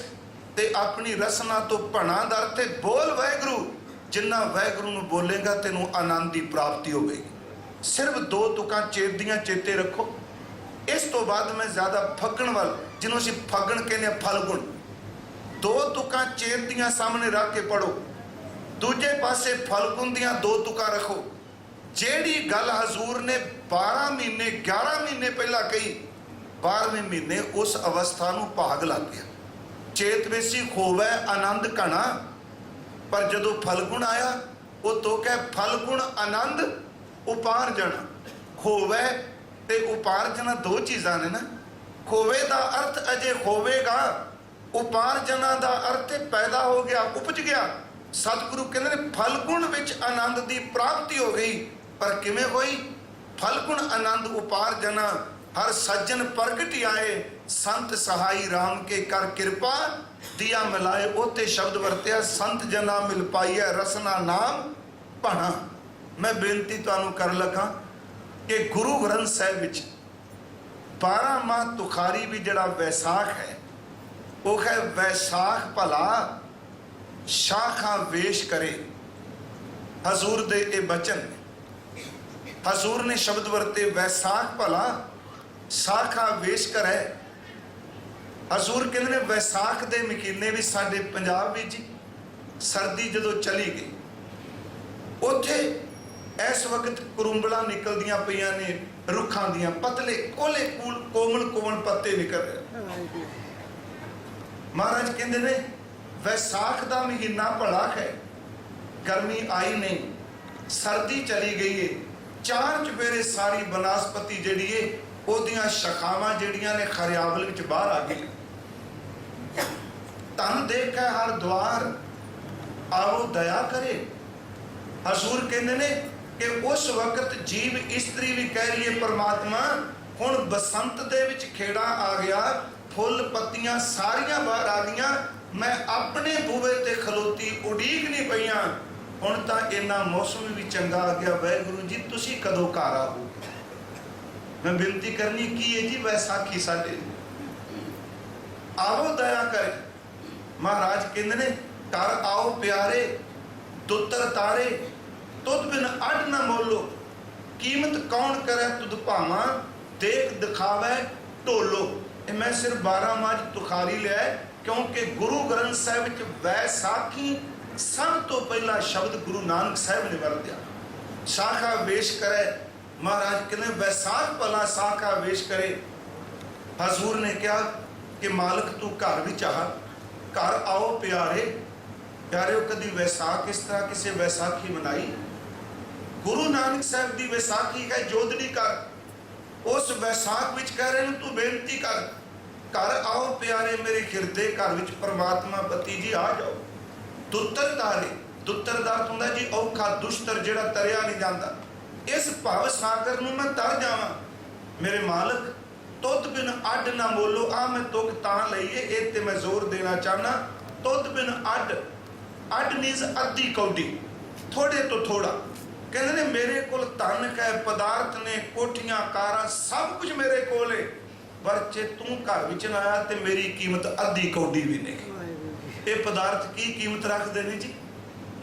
ते अपनी रसना तो भणा दर ते बोल वाहिगुरू। जिन्ना वाहिगुरू नूं बोलेगा तेनों आनंद की प्राप्ति होगी। सिर्फ दो तुकां चेतियां चेते रखो। इस तो बाद मैं ज़्यादा फगण वाल, जिन्हों असीं फगण कहने फलगुण, दो तुकां चेतियां सामने रख के पढ़ो। दूजे पासे फलगुण दियां दो तुकां रखो। जेड़ी गल हजूर ने 12 महीने 11 महीने पहला कही, 12वें महीने उस अवस्था नूं भाग लग गया। चेत वेसी होवे आनंद घना, पर जदों फलगुण आया वो तो कह फलगुण आनंद उपार्जन। होवे ते उपार्जन दो चीज़ां ने ना। होवे दा अर्थ अजे होवेगा, उपार्जना दा अर्थ पैदा हो गया, उपज गया। सतगुरु कहते हैं फलगुण विच आनंद की प्राप्ति हो गई। पर किवें होई? फलगुण आनंद उपार्जना हर सज्जन प्रगट आए, संत सहाई राम के कर कृपा दिया मिलाए। उते शब्द वरत्या संत जना मिल पाईए रसना नाम भणा। मैं बेनती तुहानूं कर लगा कि गुरु ग्रंथ साहिब विच 12 माह तुखारी भी जड़ा वैसाख है, वो है वैसाख भला शाखा वेश करे। हजूर दे ये बचन, हजूर ने शब्द वरते वैसाख भला शाखा वेश करे। हजूर कहते हैं वैसाख के महीने भी साडे पंजाब में जी सर्दी जदों चली गई, उथे इस वक्त कुरुंबला निकलदियां पईयां ने, रुखां दियां पतले कोले कोमल कोमल पत्ते निकल रहे। महाराज कहते ने वैसाख का महीना भला है, गर्मी आई नहीं, सर्दी चली गई है। चार चुफेरे सारी बनस्पति जिहड़ी है ओदियां शाखावां जिहड़ियां ने खरियावल विच बाहर आ गई। तन देखा हर द्वार आओ दया करे। हजूर कहते ने कि उस वक्त जीव इस्त्री भी कह रही है परमात्मा हुण बसंत दे विच खेड़ा आ गया, फुल पत्तियां सारियां बाहर आ गईयां, मैं अपने बूहे ते खलोती उड़ीक नहीं पईयां, हुण तां इन्ना मौसम भी चंगा आ गया। वाहिगुरू जी तुसीं कदों घर आओ? मैं बेनती करनी की है जी वैसाखी साडे आओ दया करे। महाराज कहते ने घर आओ प्यारे दुतर तारे, तुद बिन अड न मोलो, कीमत कौन करे तुद भावा, देख दिखावे ढोलो। मैं सिर्फ 12 माह तुखारी लिया क्योंकि गुरु ग्रंथ साहिब विच वैसाखी सब तो पहला शब्द गुरु नानक साहिब ने वरत्या, शाखा वेश करे। महाराज कहते वैसाख भला शाखा वेश करे। हजूर ने कहा कि मालिक तू घर भी चाह, घर आओ प्यारे। प्यारे कभी वैसाख इस तरह किसी वैसाखी मनाई? गुरु नानक साहब की वैसाखी है जोधनी कर। उस वैसाख विच कह रहे तू बेनती कर, घर आओ प्यारे मेरे हिरदे घर विच परमात्मा पति जी आ जाओ। दुत्तर तारे, दुत्तर दा अर्थ हुंदा जी औखा दुष्तर जिहड़ा तरिया नहीं जाता, इस भव सागर नूं मैं तर जावां। मेरे मालिक तुद बिन अड ना बोलो। आ मैं तुक तां लईए इह ते मैं जोर देना चाहना। तुद बिन अड, अड मीनस अद्धी कौडी, थोड़े तो थोड़ा। कहते ने मेरे कोल धन है, पदार्थ ने, कोठियां कारां सब कुछ मेरे कोल है, पर जे तू घर विच ना आया ते मेरी कीमत अद्धी कौडी भी नहीं। ये पदार्थ की कीमत रखते हैं जी?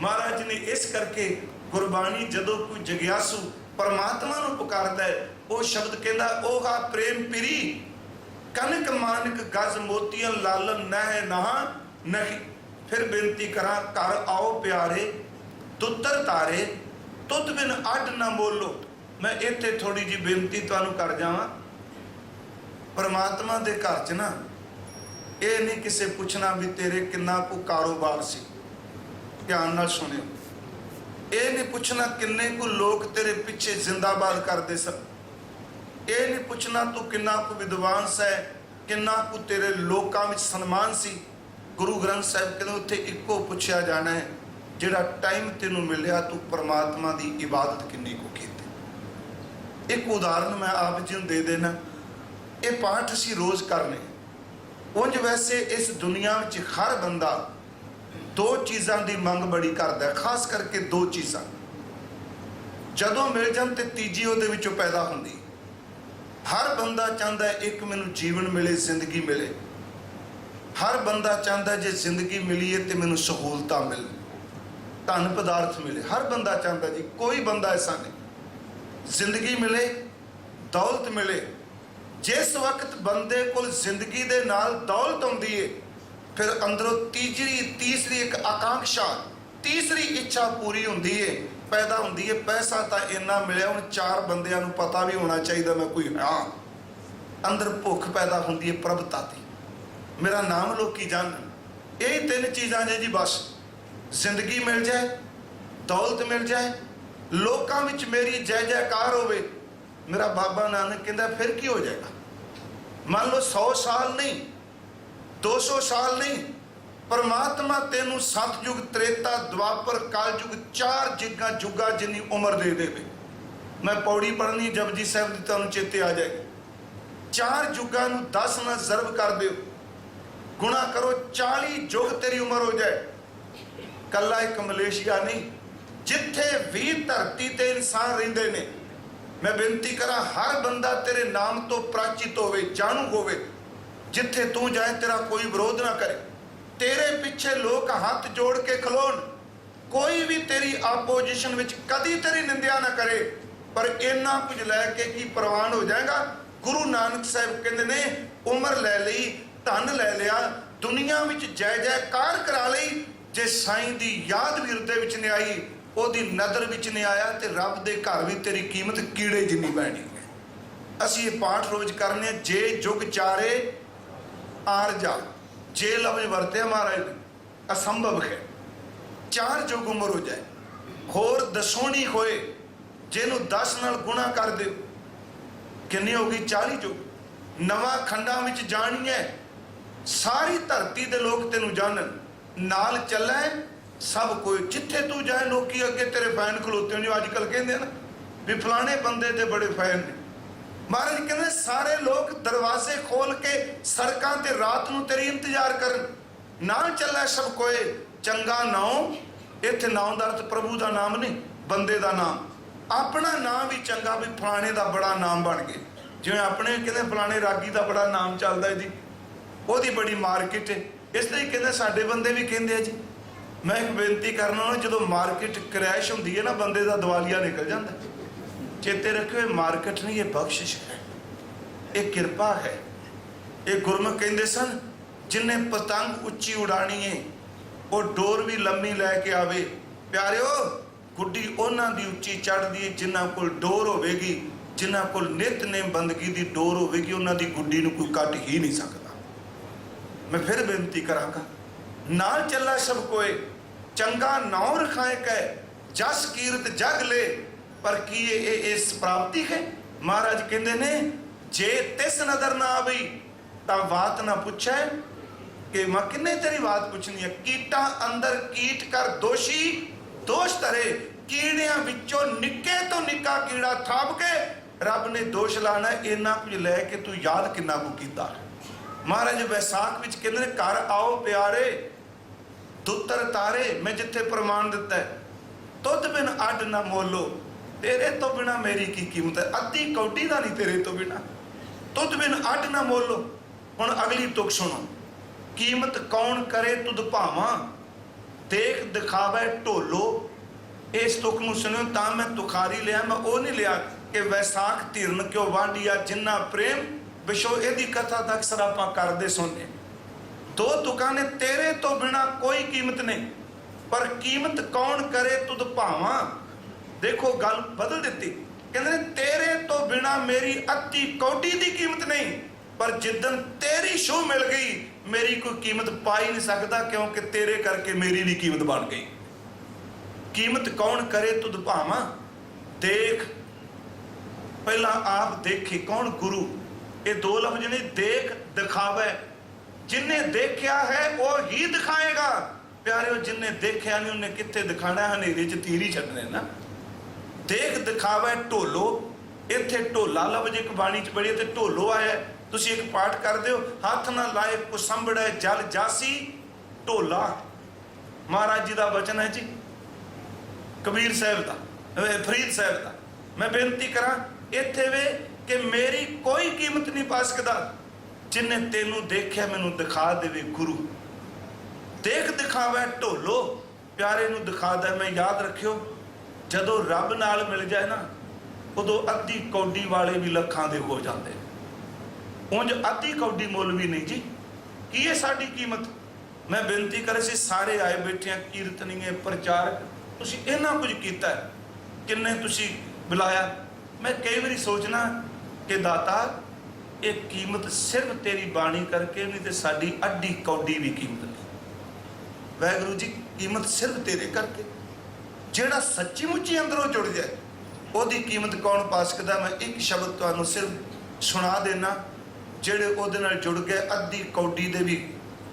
महाराज ने इस करके गुरबाणी जदों कोई जग्यासू परमात्मा नूं पुकारदा है, वो शब्द कहता ओहा प्रेम पिरी, कनक मानक गज मोतियां लालन नह नहा नहीं। फिर बेनती करा घर आओ प्यारे दुत्तर तारे, तुद बिन अड ना बोलो। मैं इत्थे थोड़ी जी बेनती तुहानूं कर जावां। परमात्मा दे घर च ना ये नहीं किसे पूछना भी तेरे किन्ना को कारोबार सी, ध्यान नाल सुनियो। ये नहीं पूछना किन्ने को लोग तेरे पीछे जिंदाबाद करते सन। ये नहीं पूछना तू किन्ना को विद्वान है, किन्ना को तेरे लोकां विच सन्मान सी। गुरु ग्रंथ साहिब कहते उत्थे इक्को पूछया जाना है, जिहड़ा टाइम तेनू मिलिया तू परमात्मा की इबादत किन्नी को कीती। एक उदाहरण मैं आप जी नूं दे देना। ये पाठ असीं रोज़ करने। उंज वैसे इस दुनिया में हर बंदा दो चीज़ों की मंग बड़ी करता है, खास करके दो चीज़ां जदों मिल जान ते तीजी उहदे विचों पैदा हुंदी। हर बंदा चाहता है एक मैनूं जीवन मिले, जिंदगी मिले। हर बंदा चाहता है जे जिंदगी मिली है तो मैनूं सहूलतां मिले, धन पदार्थ मिले। हर बंदा चाहता जी, कोई बंदा ऐसा नहीं। जिंदगी मिले, दौलत मिले। जिस वक्त बंदे को जिंदगी दे नाल दौलत आउंदी है, फिर अंदरों तीसरी एक आकांक्षा, तीसरी इच्छा पूरी होंदी है, पैदा होंदी है। पैसा तो इन्ना मिले, हुण चार बंदियां नूं पता भी होना चाहिए मैं कोई हाँ। अंदर भुख पैदा होंदी है प्रभुता की, मेरा नाम लोकी जानन। यही तीन चीज़ां ने जी। बस जिंदगी मिल जाए, दौलत मिल जाए, लोकां विच मेरी जय जयकार होवे। मेरा बाबा नानक कहता फिर की हो जाएगा। मान लो 100 साल नहीं, 200 साल नहीं, परमात्मा तेनू सतयुग, त्रेता, द्वापर, कालयुग, 4 जुगा जिन्नी उम्र दे देवे। मैं पौड़ी पढ़नी जपजी साहब की, तुहानू चेते आ जाएगी। 4 जुगा नू 10 ना जरब कर दो, गुणा करो, 40 जुग तेरी उम्र हो जाए। कला एक मलेशिया नहीं, जिथे भी धरती ते इंसान रहिंदे ने, मैं बेनती करा हर बंदा तेरे नाम तो प्राचित होवे, जानू होवे। जिथे तू जाए तेरा कोई विरोध ना करे, तेरे पीछे लोग हाथ जोड़ के खलोन, कोई भी तेरी आपोजिशन विच कदी तेरी निंदिया ना करे। पर इन्ना कुछ लैके की प्रवान हो जाएगा। गुरु नानक साहब कहते ने उम्र लै ली, धन लै लिया, दुनिया विच जय जयकार करा ली, जे साईं दी याद भी हृदय विच नहीं आई, ओदी नज़र विच नहीं आया, तो रब दे घर भी तेरी कीमत कीड़े जिन्नी पैनी है। असीं ये पाठ रोज करने। जे जुग चारे आर जा, जे लफ्ज वरते महाराज ने, असंभव है। 4 जुग उम्र हो जाए, होर दसोनी होए, जिन्हों 10 नाल गुणा कर दो, कितनी होगी? 40 जुग। नवा खंडा विच जानी है, सारी धरती दे लोग तेनू जानन, नाल चलै सब कोई। जिथे तू जाए लोग अगे तेरे फैन खलोते हो, जो अजकल कहते ना भी फलाने बंदे ते बड़े फैन ने। महाराज कहते सारे लोग दरवाजे खोल के सड़कों ते रात नूं तेरी इंतजार करन। नाल चलै सब कोई, चंगा नाम। इत्थे नाम दा अर्थ प्रभु का नाम नहीं, बंदे का नाम। अपना नाम भी चंगा, भी फलाने का बड़ा नाम बन गए। जिवें अपने कहते फलाने रागी का बड़ा नाम चलता है जी, ओदी बड़ी मार्केट है। इसलिए कहते साडे बंदे भी कहते जी। मैं एक बेनती करना, जो मार्केट क्रैश होंदी है ना, बंदे का दिवालिया निकल जाता। चेते रखियो, मार्केट नहीं, ये बख्शिश है, ये किरपा है। ये गुरमुख कहते सन, जिन्हें पतंग उच्ची उड़ानी है, वो डोर भी लम्मी लैके आवे। प्यारिओ, गुड्डी उन्हां दी उच्ची चढ़दी है जिन्हां कोल डोर होवेगी, जिन्हां कोल नितनेम बंदगी दी डोर होवेगी, उन्हां दी गुड्डी नूं कोई कट ही नहीं सकता। मैं फिर बेनती करांगा, नाल चला सब कोई, चंगा नाम रखाए कै, जस कीरत जग ले, पर की इस प्राप्ति है। महाराज कहते ने, जे तिस नजर ना आवी तां बात ना पूछे कि मैं किन्ने तेरी बात पूछनी है। कीटा अंदर कीट कर दोषी, दोष धरे, कीड़ियां विचों निक्के तो निक्का कीड़ा थाप के रब ने दोष लाना। इन्ना कुछ लैके तू याद किन्ना को कीता। महाराज बैसाख विच कहते घर आओ प्यारे, दुत्तर तारे, मैं जिथे प्रमाण दिता है, तुद बिन अड ना मोलो, तेरे तो बिना मेरी की कीमत है। अद्धी कौडी का नहीं तेरे तो बिना, तुद बिन अड ना मोलो। हुण अगली तुक सुनो, कीमत कौन करे तुद भावा, देख दिखावे ढोलो। इस तुक नूं सुनियो तां मैं तुखारी लिया, मैं वो नहीं लिया कि वैसाख धीरन क्यों वांडिया जिन्ना प्रेम विशो। यदी कथा तक सरापा करते सुनने। 2 तुकां ने, तेरे तो बिना कोई कीमत नहीं, पर कीमत कौन करे तुद भावा। देखो गल बदल दी, कहते तेरे तो बिना मेरी अद्धी कौडी की कीमत नहीं, पर जिदन तेरी शो मिल गई मेरी कोई कीमत पा ही नहीं सकता, क्योंकि तेरे करके मेरी भी कीमत बन गई। कीमत कौन करे तुद भावा। देख, पहला आप देखे कौन? गुरु। ये 2 लफ्ज ने, देख दिखावे। जिन्हें देखा है वो ही दिखाएगा। प्यारे, जिन्हें देखा नहीं उन्हें कितने दिखाना है, हनेरे च तीर ही छड्डने ना। देख दिखावे ढोलो, ਇੱਥੇ ਢੋਲਾ ਲਫ਼ਜ਼ ਇੱਕ ਬਾਣੀ 'ਚ ਬੜੀ ਤੇ ਢੋਲੋ ਆਇਆ, ਤੁਸੀਂ ਇੱਕ ਪਾਠ ਕਰ ਦਿਓ, ਹੱਥ ਨਾ ਲਾਏ ਕੁਸੰਬੜੈ ਜਲ ਜਾਸੀ ਢੋਲਾ। ਮਹਾਰਾਜ ਜੀ ਦਾ ਬਚਨ ਹੈ ਜੀ, ਕਬੀਰ ਸਾਹਿਬ ਦਾ, ਫਰੀਦ ਸਾਹਿਬ ਦਾ। ਮੈਂ ਬੇਨਤੀ ਕਰਾਂ ਇੱਥੇ ਵੇ ਕਿ ਮੇਰੀ ਕੋਈ ਕੀਮਤ ਨਹੀਂ ਪਾ ਸਕਦਾ, ਜਿੰਨੇ ਤੈਨੂੰ ਦੇਖਿਆ ਮੈਨੂੰ ਦਿਖਾ ਦੇਵੇ ਗੁਰੂ। ਦੇਖ ਦਿਖਾਵਾ ਢੋਲੋ, ਪਿਆਰੇ ਨੂੰ ਦਿਖਾਦਾ। ਮੈਂ ਯਾਦ ਰੱਖਿਓ, ਜਦੋਂ ਰੱਬ ਨਾਲ ਮਿਲ ਜਾਏ ਨਾ, ਉਦੋਂ ਅੱਧੀ ਕੌਡੀ ਵਾਲੇ ਵੀ ਲੱਖਾਂ ਦੇ ਹੋ ਜਾਂਦੇ। ਉਂਝ ਅੱਧੀ ਕੌਡੀ ਮੁੱਲ ਵੀ ਨਹੀਂ ਜੀ। ਕੀ ਹੈ ਸਾਡੀ ਕੀਮਤ? ਮੈਂ ਬੇਨਤੀ ਕਰੇ ਸੀ, ਸਾਰੇ ਆਏ ਬੈਠੇ ਆ, ਕੀਰਤਨੀਏ, ਪ੍ਰਚਾਰਕ, ਤੁਸੀਂ ਇੰਨਾ ਕੁਝ ਕੀਤਾ, ਕਿੰਨੇ ਤੁਸੀਂ ਬੁਲਾਇਆ। ਮੈਂ ਕਈ ਵਾਰੀ ਸੋਚਣਾ ਕਿ ਦਾਤਾ ਇਹ ਕੀਮਤ ਸਿਰਫ ਤੇਰੀ ਬਾਣੀ ਕਰਕੇ, ਨਹੀਂ ਤੇ ਸਾਡੀ ਅੱਧੀ ਕੌਡੀ ਵੀ ਕੀਮਤ ਨਹੀਂ। ਵਾਹਿਗੁਰੂ ਜੀ, ਕੀਮਤ ਸਿਰਫ ਤੇਰੇ ਕਰਕੇ। ਜਿਹੜਾ ਸੱਚੀ ਮੁੱਚੀ ਅੰਦਰੋਂ ਜੁੜ ਜਾਏ ਉਹਦੀ ਕੀਮਤ ਕੌਣ ਪਾ ਸਕਦਾ? ਮੈਂ ਇੱਕ ਸ਼ਬਦ ਤੁਹਾਨੂੰ ਸਿਰਫ ਸੁਣਾ ਦੇਣਾ, ਜਿਹੜੇ ਉਹਦੇ ਨਾਲ ਜੁੜ ਗਏ ਅੱਧੀ ਕੌਡੀ ਦੇ ਵੀ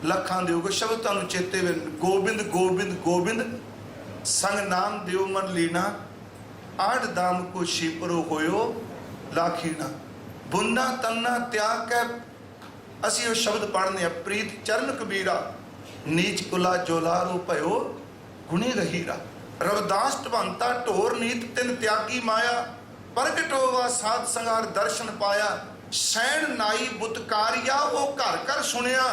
ਲੱਖਾਂ ਦੇ ਹੋਗੇ। ਸ਼ਬਦ ਤੁਹਾਨੂੰ ਚੇਤੇ ਵੇ, ਗੋਬਿੰਦ ਗੋਬਿੰਦ ਗੋਬਿੰਦ ਸੰਗ ਨਾਮ ਦਿਓ ਮਨ ਲੀਣਾ, ਆੜ ਦਾਮ ਕੋ ਸ਼ੀਪਰੋ ਹੋਇਓ ਲਾਖੀਣਾ। ਬੁੰਨਾ ਤੰਨਾ ਤਿਆਗ ਕੇ ਅਸੀਂ ਉਹ ਸ਼ਬਦ ਪੜ੍ਹਨੇ ਆ। ਪ੍ਰੀਤ ਚਰਨ ਕਬੀਰਾ, ਨੀਚ ਕੁਲਾ ਜੋਲਾਰੂ ਭਇਓ ਗੁਣੀ ਰਹੀਰਾ। ਰਵਿਦਾਸ ਢਵੰਤਾ ਢੋਰ ਨੀਤ ਤਿਨ ਤਿਆਗੀ ਮਾਇਆ, ਪ੍ਰਗਟ ਹੋਵਾ ਸਾਧ ਸੰਗਾਰ ਦਰਸ਼ਨ ਪਾਇਆ। ਸੈਣ ਨਾਈ ਬੁਤਕਾਰਿਆ ਉਹ ਘਰ ਘਰ ਸੁਣਿਆ,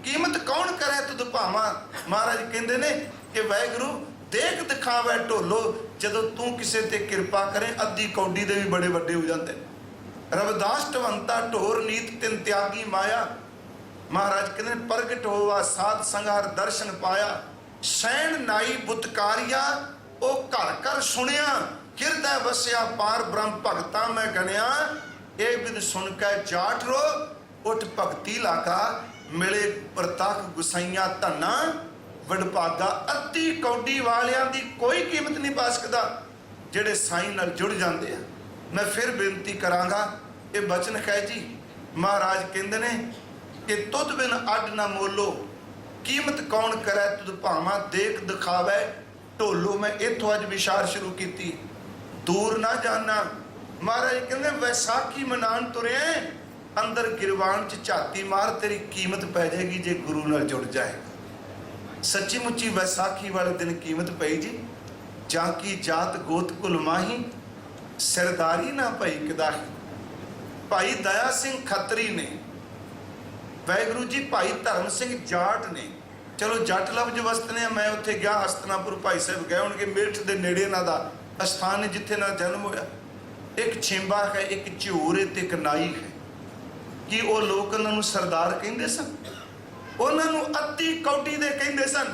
ਕੀਮਤ ਕੌਣ ਕਰੇ ਤੁਧ ਭਾਵਾਂ। ਮਹਾਰਾਜ ਕਹਿੰਦੇ ਨੇ ਕਿ ਵਾਹਿਗੁਰੂ ਦੇਖ ਦਿਖਾਵੇ ਢੋਲੋ, ਜਦੋਂ ਤੂੰ ਕਿਸੇ ਤੇ ਕਿਰਪਾ ਕਰੇ ਅੱਧੀ ਕੌਡੀ ਦੇ ਵੀ ਬੜੇ ਵੱਡੇ ਹੋ ਜਾਂਦੇ। ਰਵਿਦਾਸ ਢਵੰਤਾ ਢੋਰ ਨੀਤ ਤਿਨ ਤਿਆਗੀ ਮਾਇਆ। ਮਹਾਰਾਜ ਕਹਿੰਦੇ ਪ੍ਰਗਟ ਹੋਵਾ ਸਾਧ ਸੰਗਾਰ ਦਰਸ਼ਨ ਪਾਇਆ। ਸੈਣ ਨਾਈ ਬੁਤਕਾਰਿਆ ਉਹ ਘਰ ਘਰ ਸੁਣਿਆ, ਹਿਰਦੈ ਵਸਿਆ ਪਾਰ ਬ੍ਰਹਮ ਭਗਤਾ ਮੈਂ ਗਣਿਆ। ਇਹ ਬਿਨ ਸੁਣ ਕੇ ਜਾਟ ਰੋ ਉੱਠ ਭਗਤੀ ਲਾਗਾ, ਮਿਲੇ ਪ੍ਰਤੱਖ ਗੁਸਾਈਆਂ ਧੰਨਾ ਵਡਭਾਗਾ। ਅੱਧੀ ਕੌਡੀ ਵਾਲਿਆਂ ਦੀ ਕੋਈ ਕੀਮਤ ਨਹੀਂ ਪਾ ਸਕਦਾ, ਜਿਹੜੇ ਸਾਈਂ ਨਾਲ ਜੁੜ ਜਾਂਦੇ ਆ। ਮੈਂ ਫਿਰ ਬੇਨਤੀ ਕਰਾਂਗਾ, ਇਹ ਬਚਨ ਹੈ ਜੀ, ਮਹਾਰਾਜ ਕਹਿੰਦੇ ਨੇ ਕਿ ਤੁਧ ਬਿਨ ਅੱਡ ਨਾ ਮੋਲੋ, ਕੀਮਤ ਕੌਣ ਕਰੇ ਤੁਧ ਭਾਵਾਂ। ਦੇਖ ਦਿਖਾਵੇ ਢੋਲੋ। ਮੈਂ ਇੱਥੋਂ ਅੱਜ ਵਿਚਾਰ ਸ਼ੁਰੂ ਕੀਤੀ, ਦੂਰ ਨਾ ਜਾਣਾ। ਮਹਾਰਾਜ ਕਹਿੰਦੇ ਵੈਸਾਖੀ ਮਨਾਉਣ ਤੁਰੇ, ਅੰਦਰ ਗਿਰਵਾਨ ਚ ਝਾਤੀ ਮਾਰ, ਤੇਰੀ ਕੀਮਤ ਪੈ ਜਾਏਗੀ ਜੇ ਗੁਰੂ ਨਾਲ ਜੁੜ ਜਾਏ। ਸੱਚੀ ਮੁੱਚੀ ਵੈਸਾਖੀ ਵਾਲੇ ਦਿਨ ਕੀਮਤ ਪਈ ਜੀ। ਜਾਂ ਕੀ ਜਾਤ ਗੋਤ ਕੁਲ ਮਾਹੀ, ਸਰਦਾਰੀ ਨਾ ਭਾਈ ਕਿਦਾਹੀ। ਭਾਈ ਦਇਆ ਸਿੰਘ ਖੱਤਰੀ ਨੇ, ਵਾਹਿਗੁਰੂ ਜੀ ਭਾਈ ਧਰਮ ਸਿੰਘ ਜਾਟ ਨੇ। ਚਲੋ ਜੱਟ ਲਫ਼ਜ਼ ਵਸਤਨੇ। ਮੈਂ ਉੱਥੇ ਗਿਆ ਹਸਤਨਾਪੁਰ, ਭਾਈ ਸਾਹਿਬ ਗਏ ਹੋਣਗੇ, ਮਿਰਠ ਦੇ ਨੇੜੇ ਇਹਨਾਂ ਦਾ ਅਸਥਾਨ ਹੈ ਜਿੱਥੇ ਇਹਨਾਂ ਦਾ ਜਨਮ ਹੋਇਆ। ਇੱਕ ਛਿੰਬਾ ਹੈ, ਇੱਕ ਝੂਰ ਹੈ ਤੇ ਇੱਕ ਨਾਈ ਹੈ। ਕਿ ਉਹ ਲੋਕ ਉਹਨਾਂ ਨੂੰ ਸਰਦਾਰ ਕਹਿੰਦੇ ਸਨ? ਉਹਨਾਂ ਨੂੰ ਅੱਧੀ ਕੌਡੀ ਦੇ ਕਹਿੰਦੇ ਸਨ।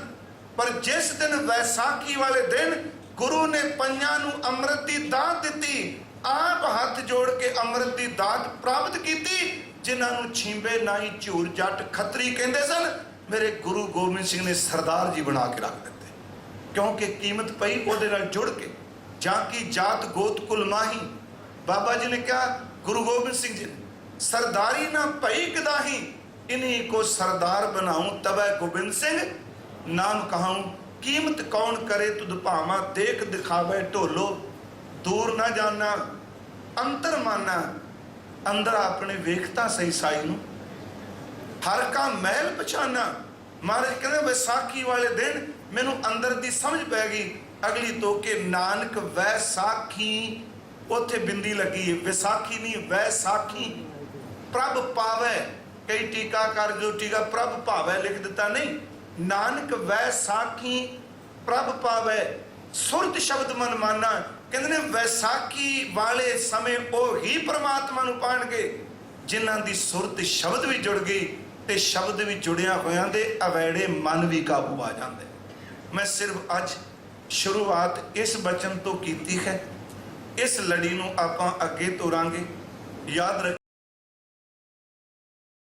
ਪਰ ਜਿਸ ਦਿਨ ਵੈਸਾਖੀ ਵਾਲੇ ਦਿਨ ਗੁਰੂ ਨੇ ਪੰਜਾਂ ਨੂੰ ਅੰਮ੍ਰਿਤ ਦੀ ਦਾਤ ਦਿੱਤੀ, ਆਪ ਹੱਥ ਜੋੜ ਕੇ ਅੰਮ੍ਰਿਤ ਦੀ ਦਾਤ ਪ੍ਰਾਪਤ ਕੀਤੀ। ਜਿਨ੍ਹਾਂ ਨੂੰ ਛਿੰਬੇ ਨਾਈ ਝੂਰ ਜੱਟ ਖੱਤਰੀ ਕਹਿੰਦੇ ਸਨ, ਮੇਰੇ ਗੁਰੂ ਗੋਬਿੰਦ ਸਿੰਘ ਨੇ ਸਰਦਾਰ ਜੀ ਬਣਾ ਕੇ ਰੱਖ ਦਿੱਤੇ, ਕਿਉਂਕਿ ਕੀਮਤ ਪਈ ਉਹਦੇ ਨਾਲ ਜੁੜ ਕੇ। ਜਾਂ ਕੀ ਜਾਤ ਗੋਤ ਕੁਲ ਮਾਹੀ, ਬਾਬਾ ਜੀ ਨੇ ਕਿਹਾ, ਗੁਰੂ ਗੋਬਿੰਦ ਸਿੰਘ ਜੀ ਨੇ, ਸਰਦਾਰੀ ਨਾ ਭਈ ਕਦਾਹੀ, इन्हीं को सरदार बनाऊं तबै गोबिंद सिंह नाम कहाऊं। कीमत कौन करे तुध भावा, देख दिखावे ढोलो। दूर ना जाना अंतर माना, अंदर अपने वेखता सही साई नूं, हर का महल पछाना। महाराज कहते वैसाखी वाले दिन मैनू अंदर दी समझ पै गई। अगली तो के नानक वैसाखी, उत्थे बिंदी लगी है, वैसाखी नहीं वैसाखी। प्रभ पावै, कई टीकाकार जो टीका प्रभ पावै लिख दिता, नहीं, नानक वैसाखी प्रभ पावै। सुरत शब्द मन माना। कहते ने वैसाखी वाले समय वो ही परमात्मा नूं पाणगे जिन्हां दी सुरत शब्द भी जुड़ गई ते शब्द भी जुड़िया होयां दे अवैड़े मन भी काबू आ जांदे। मैं सिर्फ अज शुरुआत इस बचन तो कीती है। इस लड़ी नूं आपां अगे तोरांगे। याद रख